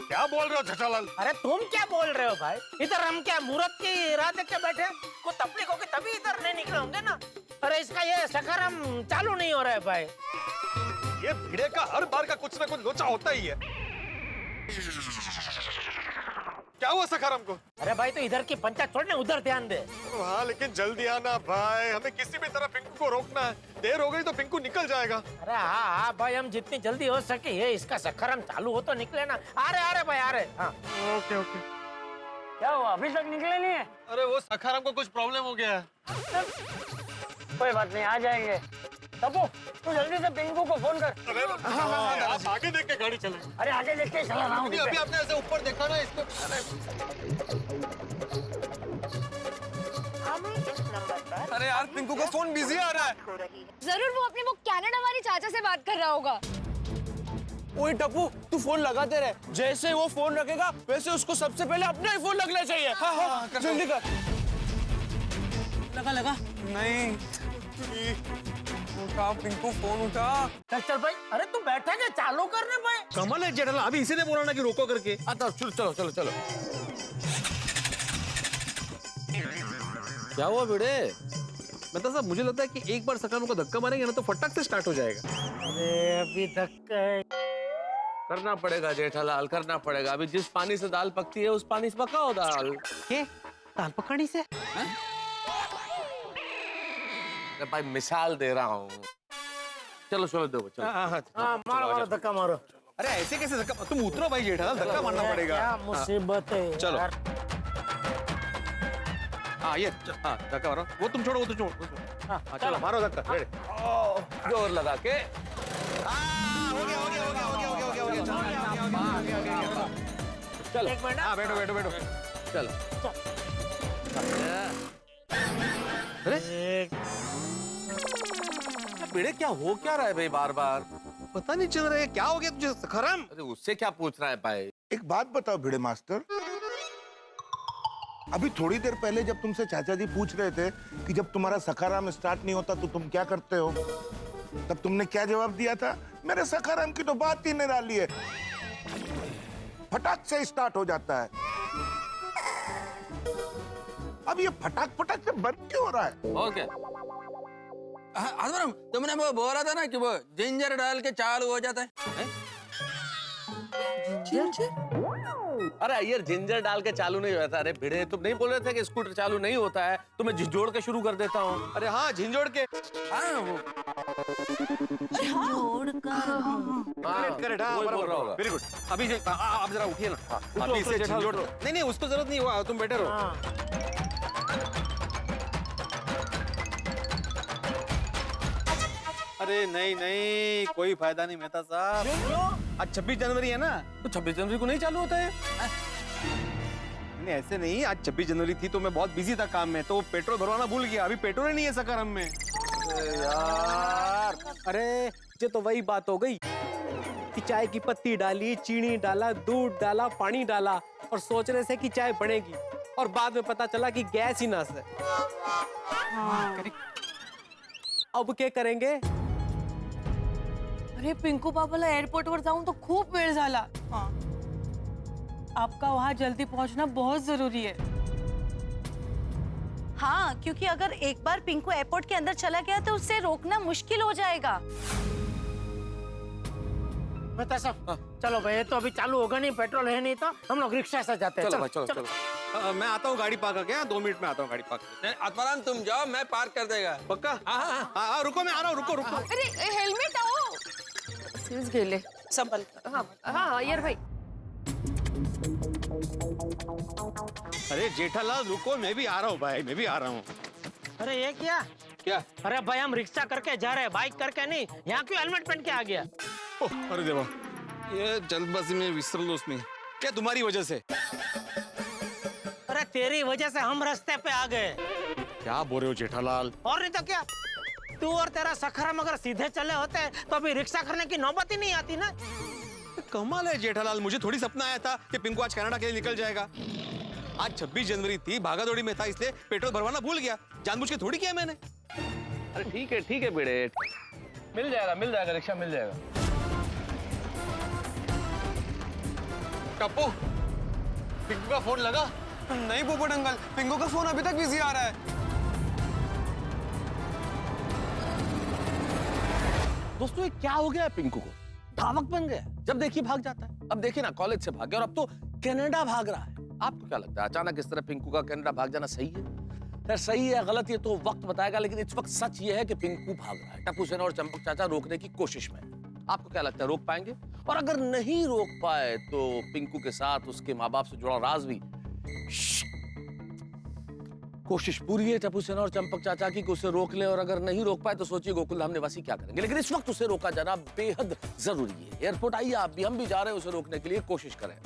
क्या बोल रहे हो जेठालाल? अरे तुम क्या बोल रहे हो भाई? इधर हम क्या मुहूर्त की राह देख के बैठे? कोई तकलीफ होगी तभी इधर नहीं निकले होंगे ना। अरे इसका ये सखाराम चालू नहीं हो रहा है भाई। ये भिड़े का हर बार का कुछ ना कुछ लोचा होता ही है। क्या हुआ सखाराम को? अरे भाई तो इधर की पंचायत छोड़ने, उधर ध्यान दे। हाँ लेकिन जल्दी आना भाई, हमें किसी भी तरह पिंकू को रोकना है। देर हो गई तो पिंकू निकल जाएगा। अरे हाँ भाई, हम जितनी जल्दी हो सके ये इसका सखाराम चालू हो तो निकले ना। आ रहे भाई, आ रहे। हाँ ओके। क्या हुआ, अभी तक निकले नहीं है? अरे वो सखाराम को कुछ प्रॉब्लम हो गया है। कोई बात नहीं, आ जाएंगे। तब्बू तू जल्दी से पिंकू को फोन कर। आप आगे देख के गाड़ी चले। अरे आगे देख के चला रहा हूँ। अभी आपने ऐसे ऊपर देखा ना इसको। अरे यार, पिंकू का फोन बिजी आ रहा है। जरूर वो अपने वो कनाडा वाले चाचा से बात कर रहा होगा। ओए टप्पू, तू फोन लगाते रहे, जैसे वो फोन रखेगा वैसे उसको सबसे पहले अपना ही फोन लगना चाहिए। हाँ, जल्दी कर। लगा। नहीं, उठा पिंकू, फोन उठा। चल भाई। अरे तू बैठा क्या? चालू करने भाई। कमल है जेठालाल, अभी इसी ने बोला ना कि रोको करके। चलो। क्या हुआ भिड़े? मतलब साहब मुझे लगता है कि एक बार सखाराम को धक्का मारेंगे ना तो फटक से स्टार्ट हो जाएगा। अरे अभी धक्का करना पड़ेगा जेठालाल, करना पड़ेगा। अभी जिस पानी से दाल पकती है उस पानी से पकाओ दाल। के दाल पकड़ी से? अरे भाई मिसाल दे रहा हूँ। चलो दो। हाँ मारो धक्का मारो। अरे ऐसे कैसे धक्का? तुम उतरो भाई जेठालाल, धक्का मारना पड़ेगा। क्या मुसीबत है। चलो। हाँ ये धक्का मारो। वो तुम छोड़ो, हाँ चलो मारो धक्का। जोर लगा के। हो गया। चलो एक मिनट। हाँ बैठो। चलो। अरे बेड़े क्या हो क्या रहा है भाई बार बार? पता नहीं चल रहा है क्या हो गया तुझे सखाराम? अरे उससे क्या पूछ रहा है भाई? एक बात बताओ भिड़े मास्टर, अभी थोड़ी देर पहले जब तुमसे चाचा जी पूछ रहे थे कि जब तुम्हारा सखाराम स्टार्ट नहीं होता तो तुम क्या करते हो, तब तुमने क्या जवाब दिया था? मेरे सखाराम की तो बात ही निराली है, फटाक से स्टार्ट हो जाता है। अब ये फटाक फटाक से बंद क्यों हो रहा है? और क्या? आदमरम, तुमने वो बोला था ना कि वो जिंजर डाल के चालू हो जाता है? अरे यार जिंजर डाल के चालू नहीं होता। अरे भिड़े तुम नहीं बोल रहे थे कि स्कूटर चालू नहीं होता है, तो मैं झिझोड़ के शुरू कर देता हूँ। अरे हाँ झिंझोड़ के। हाँ वो करेक्ट हाँ बोल रहा होगा। Very good. अभी से आप जरा उठिए ना, अभी से झिंझोड़। नहीं नहीं उसको जरूरत नहीं हुआ, तुम बैठे रहो। अरे नहीं नहीं कोई फायदा नहीं मेहता साहब। आज 26 जनवरी है ना, तो 26 जनवरी को नहीं चालू होता है? नहीं ऐसे नहीं, आज 26 जनवरी थी तो मैं बहुत बिजी था काम में, तो पेट्रोल भरवाना भूल गया। अभी पेट्रोल ही नहीं है सकारम में। यार अरे ये तो वही बात हो गई कि चाय की पत्ती डाली, चीनी डाला, दूध डाला, पानी डाला और सोच रहे थे कि चाय बनेगी, और बाद में पता चला कि गैस ही ना है। अब क्या करेंगे? अरे पिंकू बाबाला एअरपोर्टवर जाऊन तो खूप वेळ झाला। आपका वहाँ जल्दी पहुँचना बहुत जरूरी है। हाँ, क्योंकि अगर एक बार पिंकू एयरपोर्ट के अंदर चला गया तो उसे रोकना मुश्किल हो जाएगा। बता सब, चलो भाई, तो अभी चालू होगा नहीं, पेट्रोल है नहीं, तो हम लोग रिक्शा से जाते हैं। चलो भाई चलो चलो। मैं आता हूँ गाड़ी पार्क करके, 2 मिनट में आता हूँ गाड़ी पार्क करके। आत्माराम तुम जाओ, मैं पार्क कर देगा। पक्का? हाँ रुको, मैं आ रहा हूँ, रुको रुको। अरे हेल्मेट आओ। सीज गेले संभल। हाँ हाँ यार भाई। अरे जेठालाल रुको, मैं भी आ रहा हूँ भाई, मैं भी आ रहा हूँ। अरे ये क्या? क्या? अरे भाई हम रिक्शा करके जा रहे हैं, बाइक करके नहीं। यहाँ क्यों हेलमेट पहन के आ गया? अरे देवा, ये जल्दबाजी में विसर लो उसमें। क्या तुम्हारी वजह से? अरे तेरी वजह से हम रास्ते पे आ गए। क्या बोल रहे हो जेठालाल? और नहीं तो क्या, तू और तेरा सखराम अगर सीधे चले होते तो अभी रिक्शा करने की नौबत ही नहीं आती ना। कमाल है जेठालाल, मुझे थोड़ी सपना आया था कि पिंकू आज कनाडा के लिए निकल जाएगा। आज 26 जनवरी थी, भागादौड़ी में था, इसलिए पेट्रोल भरवाना भूल गया। जानबूझ के थोड़ी किया मैंने। अरे ठीक है बेड़े, मिल जाएगा रिक्शा मिल जाएगा। टप्पू, पिंकू का फोन लगा? नहीं पोपट अंकल, पिंकू का फोन अभी तक बिजी आ रहा है। दोस्तों ये क्या हो गया है पिंकू को? धावक बन गया, जब देखिए भाग जाता है। अब देखिए ना, कॉलेज से भाग गया और अब तो कनाडा भाग रहा है। आपको क्या लगता है अचानक इस तरह पिंकू का कनाडा भाग जाना सही है? खैर सही है गलत ये तो वक्त बताएगा, लेकिन इस वक्त सच ये है कि पिंकू भाग रहा है। टप्पू सेना और चंपक चाचा रोकने की कोशिश में। आपको क्या लगता है रोक पाएंगे? और अगर नहीं रोक पाए तो पिंकू के साथ उसके माँ बाप से जुड़ा राज भी। कोशिश पूरी है टप्पू सेना और चंपक चाचा की कि उसे रोक ले, और अगर नहीं रोक पाए तो सोचिए गोकुलधाम निवासी क्या करेंगे। लेकिन इस वक्त उसे रोका जाना बेहद जरूरी है। एयरपोर्ट आइए आप भी, हम भी जा रहे हैं उसे रोकने के लिए, कोशिश करें।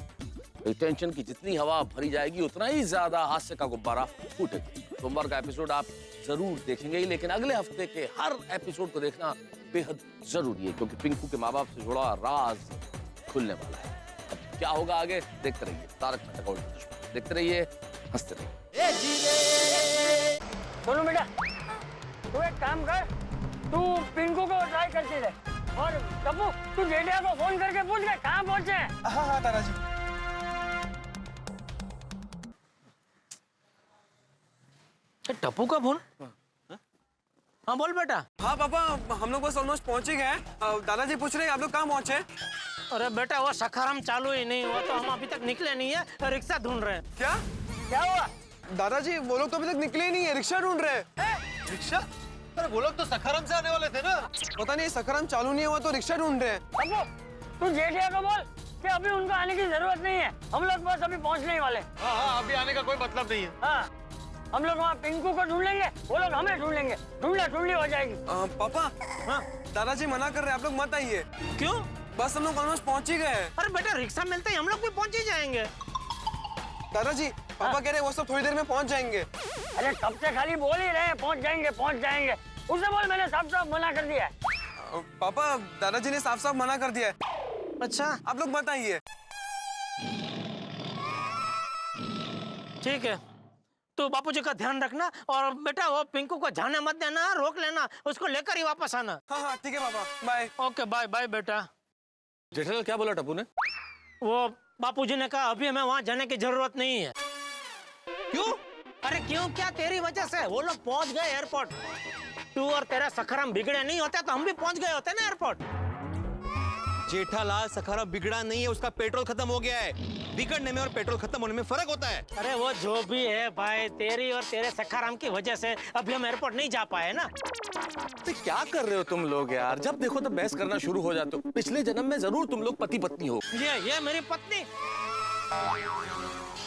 टेंशन की जितनी हवा भरी जाएगी उतना ही ज्यादा हास्य का गुब्बारा फूटेगा। सोमवार का एपिसोड आप जरूर देखेंगे ही, लेकिन अगले हफ्ते के हर एपिसोड को देखना बेहद जरूरी है, क्योंकि पिंकू के माँ बाप से जुड़ा राज खुलने वाला है। अब क्या होगा आगे देखते रहिए तारक मेहता का उल्टा चश्मा। देखते रहिए, हंसते रहिए। सोनू बेटा, तू एक काम कर, तू पिंकू को ट्राई करती रहे, और टप्पू तू जेठिया को फोन करके पूछ ले कहाँ पहुंचे हैं। हाँ ताराजी। टप्पू का फोन? हाँ बोल बेटा। हाँ पापा, हम लोग बस ऑलमोस्ट पहुंच ही गए हैं। दादाजी पूछ रहे हैं आप लोग कहाँ पहुंचे? अरे बेटा वो सखाराम चालू ही नहीं हुआ, तो हम अभी तक निकले नहीं है, रिक्शा ढूंढ रहे हैं। क्या क्या हुआ? दादाजी वो लोग तो अभी तक निकले ही नहीं है, रिक्शा ढूंढ रहे हैं। रिक्शा? अरे वो लोग तो सखाराम से आने वाले थे ना। पता नहीं सखाराम चालू नहीं हुआ तो रिक्शा ढूंढ रहे हैं। टप्पू तू जेठिया को बोल कि अभी उनको आने की जरूरत नहीं है, हम लोग बस अभी पहुंचने ही वाले। हाँ अभी आने का कोई मतलब नहीं है। हाँ हम लोग वहाँ पिंकू को ढूंढ लेंगे, वो लोग हमें ढूंढ लेंगे, ढूंढली हो जाएगी। पापा, हाँ दादाजी मना कर रहे हैं, आप लोग मत आइए। क्यों? बस हम लोग ऑलमोस्ट पहुंच ही गए हैं। अरे बेटा रिक्शा मिलते ही हम लोग भी पहुंच ही जाएंगे। दादाजी पापा कह रहे वो सब थोड़ी देर में पहुंच जाएंगे। अरे कब से खाली बोल ही रहे हैं पहुंच जाएंगे पहुंच जाएंगे। उसे बोल मैंने साफ साफ मना कर दिया है। पापा दादाजी ने साफ साफ मना कर दिया है। अच्छा आप लोग बताइए। ठीक है, तो बापूजी का ध्यान रखना और बेटा वो पिंकू को जाने मत देना, रोक लेना, उसको लेकर ही वापस आना। हाँ हाँ ठीक है पापा, बाय। ओके बाय बाय बेटा। जेठालाल क्या बोला टप्पू ने? वो बापूजी ने कहा अभी हमें वहाँ जाने की जरूरत नहीं है। क्यों? अरे क्यों क्या, तेरी वजह से वो लोग पहुंच गए एयरपोर्ट। तू और तेरा सखाराम बिगड़े नहीं होते तो हम भी पहुंच गए होते ना एयरपोर्ट। जेठालाल सखाराम बिगड़ा नहीं है, उसका पेट्रोल खत्म हो गया है। बिगड़ने में और पेट्रोल खत्म होने में फर्क होता है। अरे वो जो भी है भाई, तेरी और तेरे सखाराम की वजह से अभी हम एयरपोर्ट नहीं जा पाए ना। तो क्या कर रहे हो तुम लोग यार? जब देखो तो बहस करना शुरू हो जाते हो। पिछले जन्म में जरूर तुम लोग पति पत्नी हो। ये मेरी पत्नी।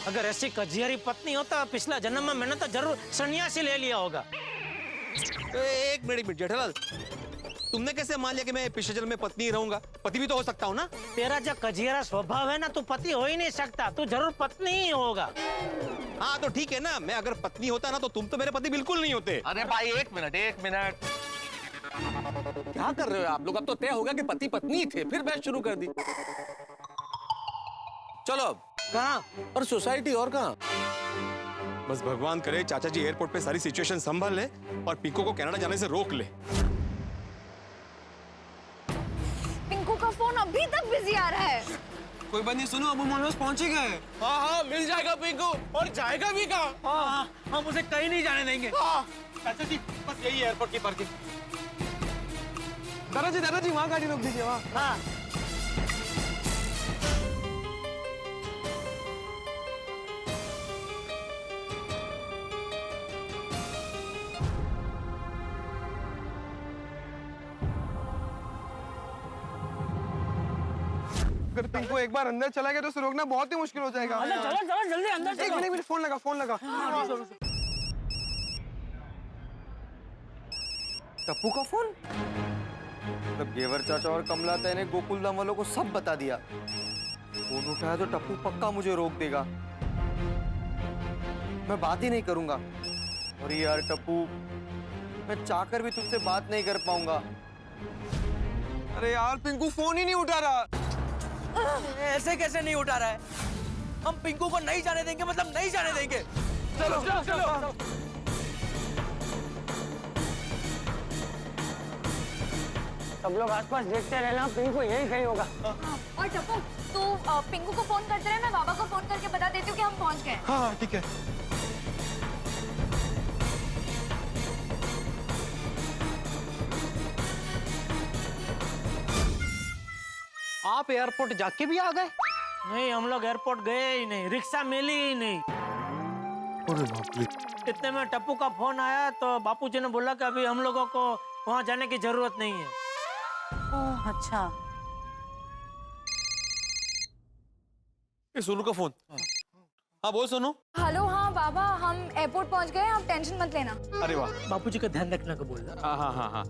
अगर ऐसी कजियरी पत्नी होता पिछला जन्म में मैंने तो जरूर सन्यासी ले लिया होगा। एक मिनट जेठालाल, तुमने कैसे मान लिया कि मैं पिछले जन्म में पत्नी रहूंगा? पति भी तो हो सकता हूँ ना। तेरा जो कजियरा स्वभाव है ना, तू पति हो ही नहीं सकता, तू जरूर पत्नी ही होगा। हाँ तो ठीक है ना, मैं अगर पत्नी होता ना तो तुम तो मेरे पति बिल्कुल नहीं होते। अरे भाई एक मिनट क्या कर रहे हो आप लोग? अब तो तय होगा कि पति पत्नी थे, फिर बहस शुरू कर दी। चलो कहाँ? और सोसाइटी और कहाँ? बस भगवान करे चाचा जी एयरपोर्ट पे सारी सिचुएशन संभाल ले और पिंकू को कनाडा जाने से रोक ले। पिंकू का फोन अभी तक बिजी आ रहा है। कोई बात नहीं, सुनो अब हम ऑलमोस्ट पहुंच ही गए। हाँ हाँ मिल जाएगा पिंकू, और जाएगा भी कहाँ? हाँ, हम उसे कहीं नहीं जाने देंगे। चाचा जी बस यही एयरपोर्ट की पार्किंग। दादाजी वहाँ गाड़ी रोक दीजिए, वहाँ। हाँ। अगर पिंकू एक बार अंदर चला गया तो उसे रोकना बहुत ही मुश्किल हो जाएगा। चलो जल्दी अंदर चलो। एक मिनट फोन लगा। टप्पू का फोन? मतलब गेवर चाचा और कमला ताई ने गोकुल धाम वालों को सब बता दिया। फोन उठाया तो टप्पू पक्का मुझे रोक देगा। मैं बात ही नहीं करूंगा। और यार टप्पू, मैं चाहकर भी तुझसे बात नहीं कर पाऊंगा। अरे यार पिंकू फोन ही नहीं उठा रहा। ऐसे कैसे नहीं उठा रहा है? हम पिंकू को नहीं जाने देंगे, मतलब नहीं जाने देंगे। चलो। सब लोग आसपास देखते रहना, पिंकू यही कहीं होगा। और टप्पू तू पिंकू को फोन करते रहे, मैं बाबा को फोन करके बता देती हूँ कि हम पहुँच गए। हाँ ठीक है। आप एयरपोर्ट जाके भी आ गए? नहीं, हम लोग एयरपोर्ट गए ही नहीं, रिक्शा मिली ही नहीं। अरे बाप रे। इतने में टप्पू का फोन आया तो बापूजी ने बोला कि अभी हम लोगों को वहाँ जाने की जरूरत नहीं है। ओह अच्छा। ये सोनू का फोन। हाँ बोल सोनू। हेलो, हाँ बाबा, हम एयरपोर्ट पहुँच गए, आप टेंशन मत लेना। अरे वाह। बापूजी का ध्यान रखने को बोल रहा। हाँ।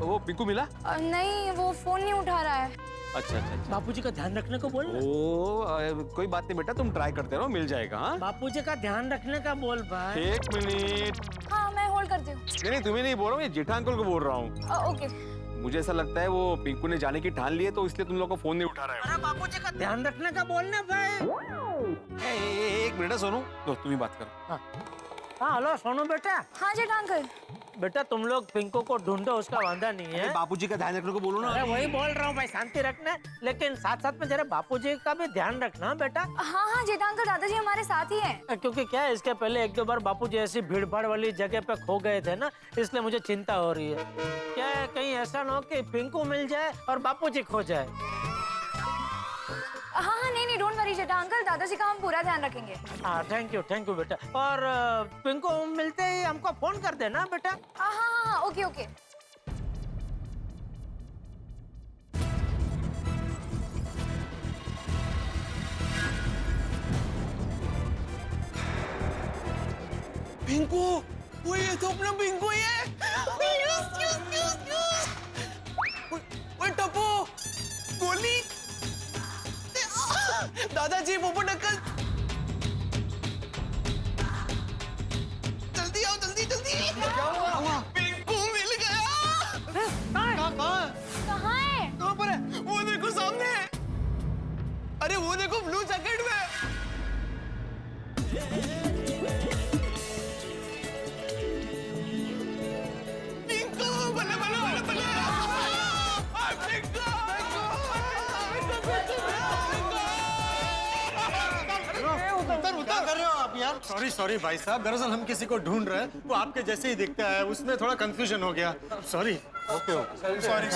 वो पिंकू मिला? नहीं, वो फोन नहीं उठा रहा है। अच्छा। बापूजी का ध्यान रखने को बोल रहा। कोई बात नहीं बेटा, तुम ट्राई करते रहो, मिल जाएगा। हाँ बापूजी का ध्यान रखने का बोल भाई। एक मिनट। हाँ मैं होल्ड करती हूँ। नहीं तुम्हें नहीं बोल रहा हूँ, ये जेठा अंकल को बोल रहा हूँ। ओके। मुझे ऐसा लगता है वो पिंकू ने जाने की ठान ली है, तो इसलिए तुम लोग को फोन नहीं उठा रहा है। अरे बापूजी का ध्यान रखने का बोलना भाई। एक मिनट सोनू, तो तुम ही बात करो। हाँ हेलो सोनू बेटा। हाँ जेठा अंकल। बेटा तुम लोग पिंकू को ढूंढो, उसका वांदा नहीं है। बापूजी का ध्यान रखने को बोलो ना। अरे वही बोल रहा हूँ भाई, शांति रखना, लेकिन साथ साथ में जरा बापूजी का भी ध्यान रखना बेटा। हाँ जेठा अंकल, दादाजी हमारे साथ ही हैं। क्योंकि क्या है, इसके पहले एक दो बार बापूजी ऐसी भीड़ भाड़ वाली जगह पे खो गए थे ना, इसलिए मुझे चिंता हो रही है। क्या है, कहीं ऐसा ना हो कि पिंकू मिल जाए और बापूजी खो जाए। हाँ नहीं डोंट वरी जेठा अंकल, दादाजी का हम पूरा ध्यान रखेंगे। हाँ थैंक यू बेटा। और पिंकू मिलते ही हमको फोन कर देना बेटा। हाँ ओके। पिंकू, वो ये तो अपना पिंकू ही है। ओए टप्पू, गोली। दादाजी पोपट अंकल। अरे वो देखो ब्लू जैकेट में। पिंकू बल्ले बल्ले बल्ले बल्ले। क्या कर रहे हो आप यार? सॉरी भाई साहब, दरअसल हम किसी को ढूंढ रहे हैं, वो आपके जैसे ही दिखता है, उसमें थोड़ा कंफ्यूजन हो गया। सॉरी। Okay sorry.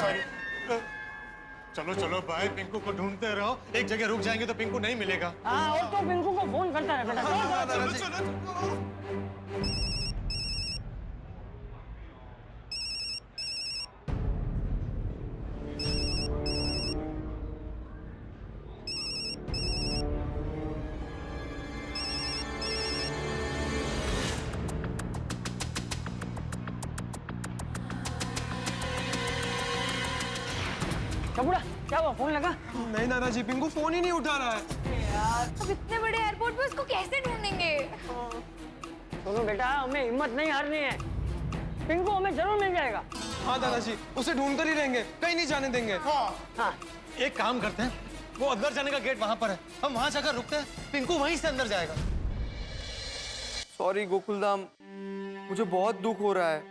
चलो भाई, पिंकू को ढूंढते रहो, एक जगह रुक जाएंगे तो पिंकू नहीं मिलेगा। हाँ, और तो पिंकू को फोन करता रहे बेटा। चलो। कपूरा, क्या हुआ? फोन लगा? नहीं दादाजी, पिंकू फोन ही नहीं उठा रहा है। यार, अब इतने बड़े एयरपोर्ट पे उसको कैसे ढूंढेंगे? सुनो बेटा, हमें हिम्मत नहीं हारनी है। पिंकू हमें जरूर मिल जाएगा। हाँ दादाजी, उसे ढूंढ कर ही रहेंगे, कहीं नहीं जाने देंगे। हाँ। एक काम करते हैं, वो अंदर जाने का गेट वहां पर है, हम वहां जाकर रुकते हैं, पिंकू वहीं से अंदर जाएगा। सॉरी गोकुलधाम, मुझे बहुत दुख हो रहा है।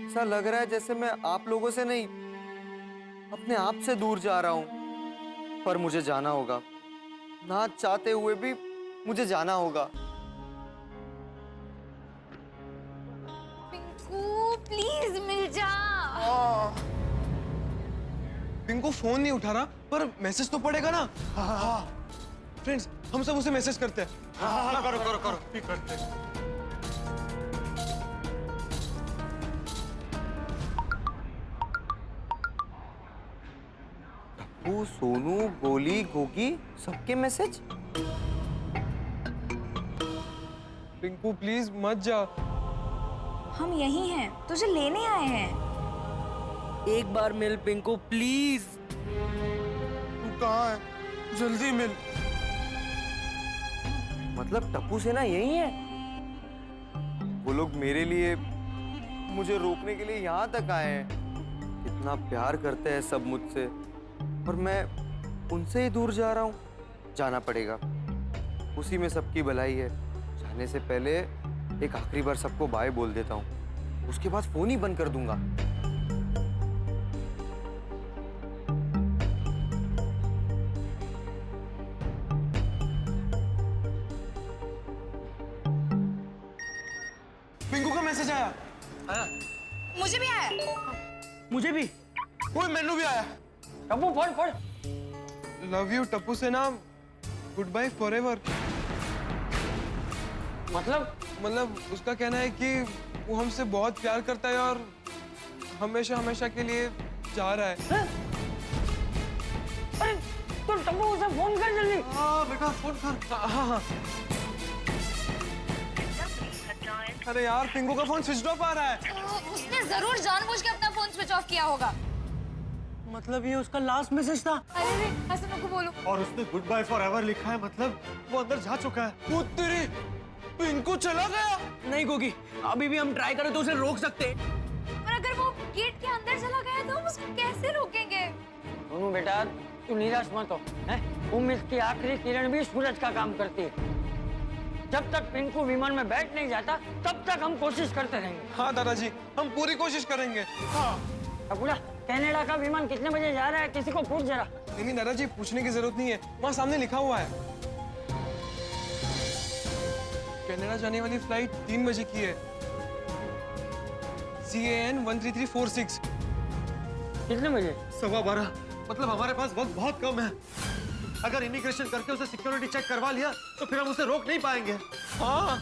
ऐसा लग रहा है जैसे मैं आप लोगों से नहीं, अपने आप से दूर जा रहा हूं। पर मुझे जाना होगा, ना चाहते हुए भी मुझे जाना होगा। पिंकू प्लीज मिल जा। पिंकू फोन नहीं उठा रहा, पर मैसेज तो पड़ेगा ना। हाँ। फ्रेंड्स, हम सब उसे मैसेज करते हैं। हाँ, करो। भी करते हैं। टप्पू, सोनू, गोली, गोगी, सबके मैसेज। पिंकू प्लीज मत जा। हम यही हैं, तुझे लेने आए हैं। एक बार मिल पिंकू प्लीज। तू कहाँ है? जल्दी मिल। मतलब टप्पू सेना यही है? वो लोग मेरे लिए, मुझे रोकने के लिए यहाँ तक आए हैं। कितना प्यार करते हैं सब मुझसे, और मैं उनसे ही दूर जा रहा हूँ। जाना पड़ेगा, उसी में सबकी भलाई है। जाने से पहले एक आखिरी बार सबको बाय बोल देता हूँ, उसके बाद फोन ही बंद कर दूंगा। पिंकू का मैसेज आया। मुझे भी आया। मुझे भी। ओए, मैनू भी आया। Tappu phone. Love you Tappu Sena, good bye forever. मतलब उसका कहना है कि वो हमसे बहुत प्यार करता है और हमेशा के लिए जा रहा है। अरे तो टप्पू उसे फोन कर जल्दी। हाँ बेटा, फोन कर। हाँ। अरे यार, पिंकू का फोन स्विच ऑफ आ रहा है। उसने जरूर जानबूझ के अपना फोन स्विच ऑफ किया होगा। मतलब ये उसका लास्ट मैसेज था। अरे हसन को बोलो। और उसने गुड बाय फॉर एवर लिखा है, मतलब वो अंदर जा चुका है। वो तेरी, पिंकू चला गया। नहीं गोगी, अभी भी हम ट्राई करें तो उसे रोक सकते हैं। पर अगर वो गेट के अंदर चला गया तो हम उसको कैसे रोकेंगे? सोनू बेटा, तू निराश मत हो। उम्मीद की आखिरी किरण भी सूरज का काम करती है। जब तक पिंकू विमान में बैठ नहीं जाता, तब तक हम कोशिश करते रहेंगे। हाँ दादाजी, हम पूरी कोशिश करेंगे। टप्पूरा, कनाडा का विमान कितने बजे जा रहा है? किसी को पूछ जरा। नहीं दादाजी, पूछने की जरूरत नहीं है, वहाँ सामने लिखा हुआ है। कनाडा जाने वाली फ्लाइट 3 बजे की है। CAN 13346। कितने बजे? 12:15। मतलब हमारे पास वक्त बहुत कम है। अगर इमिग्रेशन करके उसे सिक्योरिटी चेक करवा लिया तो फिर हम उसे रोक नहीं पाएंगे। हाँ,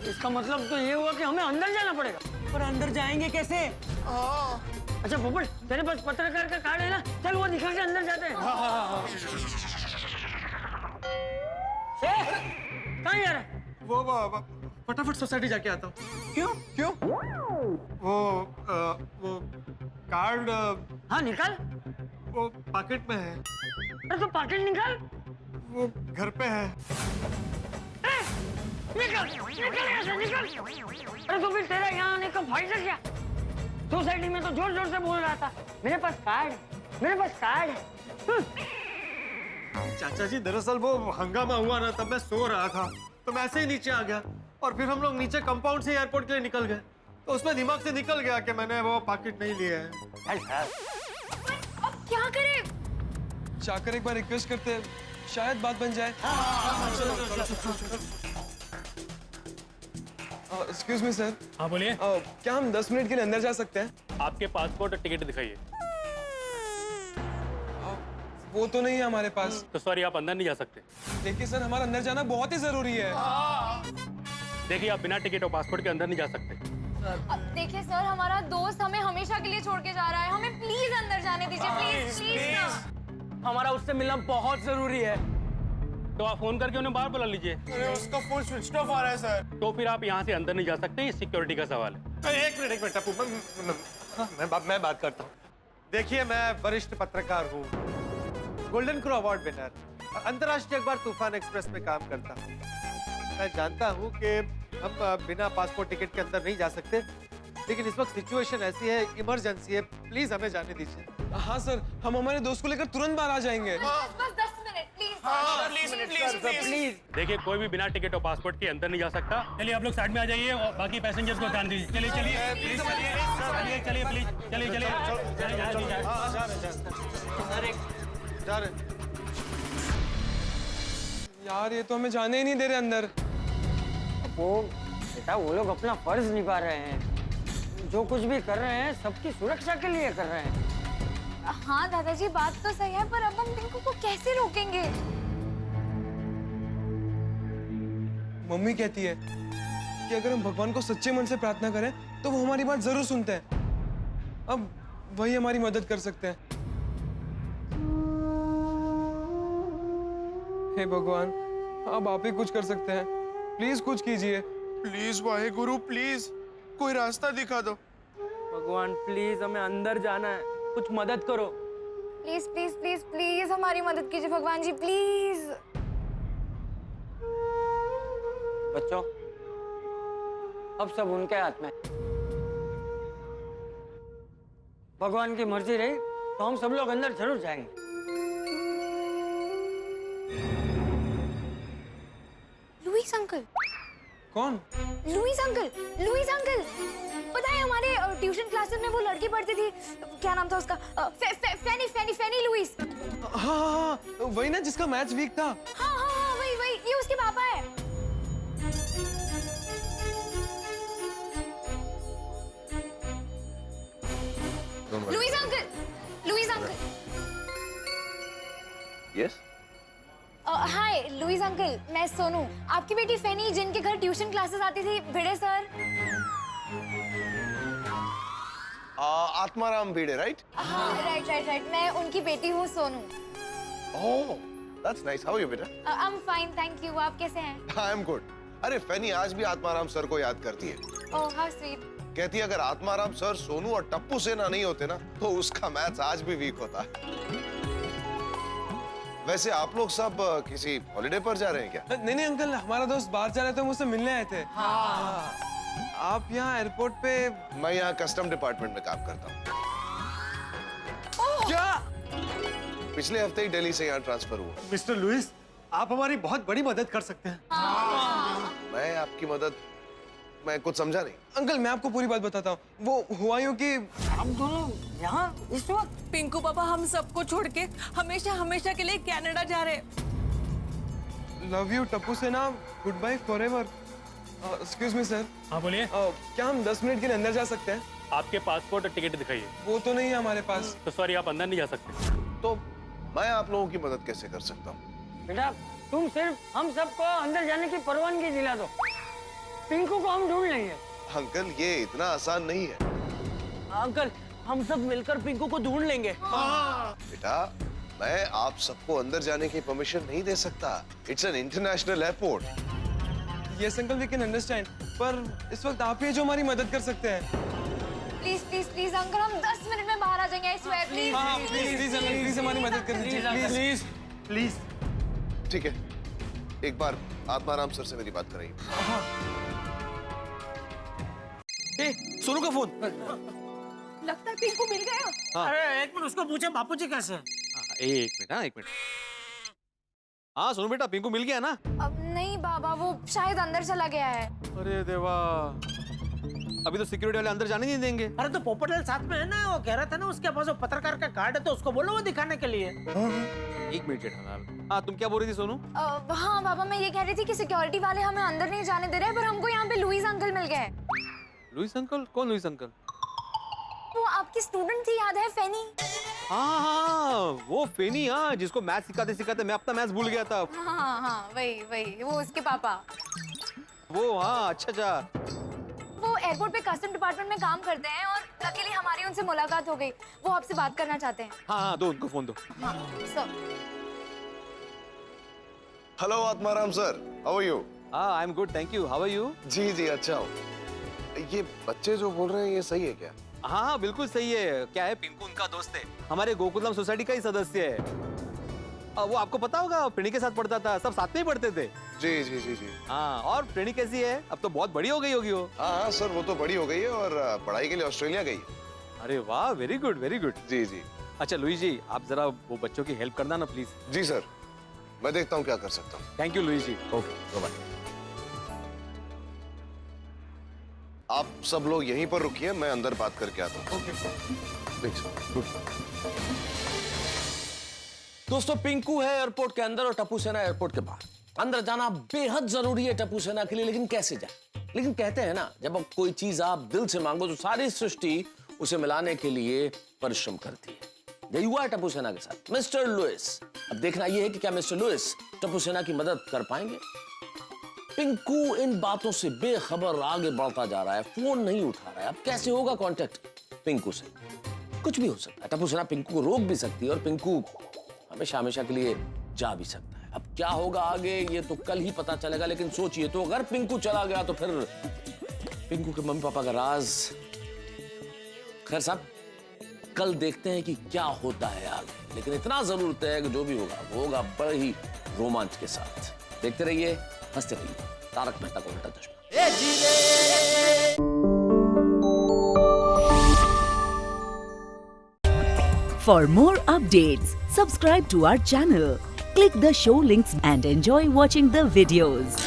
इसका मतलब तो ये हुआ कि हमें अंदर जाना पड़ेगा। पर अंदर जाएंगे कैसे? अच्छा पोपट, तेरे पास पत्रकार का कार्ड है ना? चल वो दिखा के अंदर जाते हैं। हाँ। कहाँ जा रहा है? वो फटाफट सोसाइटी जाके आता हूँ। क्यों? वो कार्ड। हाँ निकाल। वो पॉकेट में है। अरे तो पॉकेट निकाल। वो घर पे है। निकल यहाँ से, निकल। अरे तो फिर तेरा यहाँ आने का फायदा क्या? सोसाइटी में तो जोर जोर से बोल रहा था, मेरे पास कार्ड है, मेरे पास कार्ड है। चाचा जी दरअसल वो हंगामा हुआ ना, तब मैं सो रहा था तो मैं ऐसे ही नीचे आ गया और फिर हम लोग नीचे कंपाउंड से एयरपोर्ट के लिए निकल गए, तो उसमें दिमाग से निकल गया कि मैंने वो पैकेट नहीं लिया है। अब क्या करें? जाकर एक बार रिक्वेस्ट करते हैं, शायद बात बन जाए। Excuse me sir. हाँ बोलिए। क्या हम 10 मिनट के लिए अंदर जा सकते हैं? आपके पासपोर्ट और टिकट दिखाइए। वो तो नहीं है हमारे पास। तो सॉरी, आप अंदर नहीं जा सकते। देखिए सर, हमारा अंदर जाना बहुत ही जरूरी है। देखिए, आप बिना टिकट और पासपोर्ट के अंदर नहीं जा सकते। देखिए सर, हमारा दोस्त हमें हमेशा के लिए छोड़ के जा रहा है, हमें प्लीज अंदर जाने दीजिए, प्लीज प्लीज। हमारा उससे मिलना बहुत जरूरी है। तो आप फोन करके उन्हें बाहर बुला लीजिए। अरे उसका फोन स्विच ऑफ आ रहा है सर। तो फिर आप यहाँ से अंदर नहीं जा सकते, ये सिक्योरिटी का सवाल है। एक मिनट टप्पू, मैं बात करता हूँ। देखिए, मैं वरिष्ठ पत्रकार हूँ, गोल्डन क्रो अवार्ड विनर, अंतर्राष्ट्रीय अखबार तूफान एक्सप्रेस में काम करता हूँ। मैं जानता हूँ कि हम बिना पासपोर्ट टिकट के अंदर नहीं जा सकते, लेकिन इस वक्त सिचुएशन ऐसी है, इमरजेंसी है, प्लीज हमें जाने दीजिए। हाँ सर, हम हमारे दोस्त को लेकर तुरंत बाहर आ जाएंगे। बस 10 मिनट प्लीज। देखिए, कोई भी बिना टिकट और पासपोर्ट के अंदर नहीं जा सकता। चलिए आप लोग साइड में आ जाइए और बाकी पैसेंजर्स को ध्यान दीजिए। चलिए चलिए प्लीज, चलिए प्लीज, चलिए यार, ये तो हमें जाने ही नहीं दे रहे अंदर। वो बेटा, वो लोग अपना फर्ज निभा रहे हैं, जो कुछ भी कर रहे हैं सबकी सुरक्षा के लिए कर रहे हैं। हाँ दादाजी, बात तो सही है, पर अब हम पिंकू को कैसे रोकेंगे? मम्मी कहती है कि अगर हम भगवान को सच्चे मन से प्रार्थना करें तो वो हमारी बात जरूर सुनते हैं। अब वही हमारी मदद कर सकते हैं। हे भगवान, अब आप ही कुछ कर सकते हैं, प्लीज कुछ कीजिए। प्लीज वाहे गुरु, प्लीज कोई रास्ता दिखा दो। भगवान प्लीज, हमें अंदर जाना है, कुछ मदद करो। प्लीज प्लीज प्लीज प्लीज हमारी मदद कीजिए भगवान जी, प्लीज। बच्चों, अब सब उनके हाथ में। भगवान की मर्जी रही तो हम सब लोग अंदर जरूर जाएंगे। Louis uncle. कौन? Louis uncle, Louis uncle. पता है, हमारे ट्यूशन क्लासेस में वो लड़की पढ़ती थी, क्या नाम था उसका? फेनी लुईस। हाँ, वही ना जिसका मैथ्स वीक था। हाँ, वही, ये उसके पापा है। Louis uncle. Yes. Hi Louis uncle, मैं सोनू, आपकी बेटी फेनी जिनके घर ट्यूशन क्लासेस आती थी, भिड़े सर। आत्माराम भिड़े, राइट? हाँ, राइट, मैं उनकी बेटी हूँ Sonu. Oh, that's nice. How are you बेटा? I am fine, thank you. आप कैसे हैं? I am good. अरे फेनी आज भी आत्माराम सर को याद करती है। Oh how sweet. कहती है अगर आत्माराम सर सोनू और टप्पू सेना नहीं होते ना तो उसका मैथ्स आज भी वीक होता। वैसे आप लोग सब किसी हॉलिडे पर जा रहे हैं क्या? नहीं अंकल, हमारा दोस्त बाहर जा रहे थे, मुझसे मिलने आए थे। हाँ। आप यहाँ एयरपोर्ट पे? मैं यहाँ कस्टम डिपार्टमेंट में काम करता हूँ। क्या? पिछले हफ्ते ही दिल्ली से यहाँ ट्रांसफर हुआ। मिस्टर लुईस, आप हमारी बहुत बड़ी मदद कर सकते हैं। मैं आपकी मदद, मैं कुछ समझा नहीं। अंकल, मैं आपको पूरी बात बताता हूँ। वो हुआ यूं कि हम दोनों यहाँ इस वक्त। पिंकू पापा हम सबको छोड़ के हमेशा के लिए कनाडा जा रहे हैं। Love you Tappu Sena, good bye forever. Excuse me sir. हाँ बोलिए। क्या हम 10 मिनट के लिए अंदर जा सकते हैं? आपके पासपोर्ट और टिकट दिखाइए। वो तो नहीं है हमारे पास। तो सॉरी, आप अंदर नहीं जा सकते। तो मैं आप लोगों की मदद कैसे कर सकता हूँ? बेटा, तुम सिर्फ हम सबको अंदर जाने की परवानगी दिला दो, पिंकू को हम ढूंढ लेंगे। अंकल, ये इतना आसान नहीं है। अंकल, हम सब मिलकर पिंकू को ढूंढ लेंगे। बेटा, मैं आप सबको अंदर जाने की परमिशन नहीं दे सकता। It's an international airport. Yes uncle, we can understand, पर इस वक्त आप ही जो हमारी मदद कर सकते हैं। प्लीज प्लीज प्लीज अंकल, हम 10 मिनट में बाहर आ जाएंगे, आई स्वेयर। प्लीज प्लीज हमारी मदद कर दीजिए, प्लीज। ठीक है, एक बार आत्माराम सर से मेरी बात कराइए। सोनू का फोन। लगता है पिंकू मिल गया। अरे एक मिनट, उसको पूछे बापूजी कैसे हैं? एक मिनट। हाँ सोनू बेटा, पिंकू मिल गया ना? अब नहीं बाबा, वो शायद अंदर चला गया है। अरे देवा, अभी तो सिक्योरिटी वाले अंदर जाने नहीं देंगे। अरे तो पोपटलाल साथ में है ना, वो कह रहा था ना उसके पास वो पत्रकार का कार्ड है, तो उसको बोलो वो दिखाने के लिए। एक मिनट जेठालाल, हाँ तुम क्या बोल रही थी सोनू? हाँ बाबा, मैं ये कह रही थी कि सिक्योरिटी वाले हमें अंदर नहीं जाने दे रहे हैं, पर हमको यहाँ पे लुइस अंकल मिल गए। Louis uncle? कौन लुइस अंकल? वो आपकी स्टूडेंट थी, याद है, फेनी? हाँ, वो फेनी, हाँ, जिसको मैथ सिखाते सिखाते मैं अपना मैथ भूल गया था। हाँ, वही वो उसके पापा। वो हाँ, अच्छा। वो एयरपोर्ट पे कस्टम डिपार्टमेंट में काम करते हैं और लकीली हमारी उनसे मुलाकात हो गई। वो आपसे बात करना चाहते हैं। हाँ, दो उनको फोन दो। हाँ, sir. Hello Atmaram sir, how are you? I am good, thank you. How are you? जी अच्छा हूँ। ये बच्चे जो बोल रहे हैं ये सही है क्या? हाँ, बिल्कुल सही है। क्या है, पिंकू उनका दोस्त है, हमारे गोकुलधाम सोसाइटी का ही सदस्य है। वो आपको पता होगा, प्रेणी के साथ पढ़ता था, सब साथ में ही पढ़ते थे। जी। हाँ, और प्रेणी कैसी है? अब तो बहुत बड़ी हो गई होगी वो। हाँ सर, वो तो बड़ी हो गई है और पढ़ाई के लिए ऑस्ट्रेलिया गई। अरे वाह, वेरी गुड वेरी गुड। जी। अच्छा लुइस जी, आप जरा वो बच्चों की हेल्प करना ना प्लीज। जी सर, मैं देखता हूँ क्या कर सकता हूँ। Thank you Louis ji. Okay, bye. आप सब लोग यहीं पर रुकिए, मैं अंदर बात करके आता हूँ। ओके। दोस्तों, पिंकू है एयरपोर्ट के अंदर और टप्पू सेना एयरपोर्ट के बाहर। अंदर जाना बेहद जरूरी है टप्पू सेना के लिए, लेकिन कैसे जाए? लेकिन कहते हैं ना, जब कोई चीज आप दिल से मांगो तो सारी सृष्टि उसे मिलाने के लिए परिश्रम करती है। यही हुआ है टप्पू सेना के साथ। मिस्टर लुइस, अब देखना यह है कि क्या मिस्टर लुइस टप्पू सेना की मदद कर पाएंगे। पिंकू इन बातों से बेखबर आगे बढ़ता जा रहा है, फोन नहीं उठा रहा है। अब कैसे होगा कांटेक्ट पिंकू से? कुछ भी हो सकता है। टप्पू सेना पिंकू को रोक भी सकती है और पिंकू हमेशा के लिए जा भी सकता है। अब क्या होगा आगे ये तो कल ही पता चलेगा, लेकिन सोचिए तो, अगर पिंकू चला गया तो फिर पिंकू के मम्मी पापा का राज। खैर साहब, कल देखते हैं कि क्या होता है आगे, लेकिन इतना जरूर तय है कि जो भी होगा वो होगा बड़े ही रोमांच के साथ। देखते रहिए, हंसते रहिए। तारक मेहता का उल्टा चश्मा। For more updates, subscribe to our channel, click the show links and enjoy watching the videos.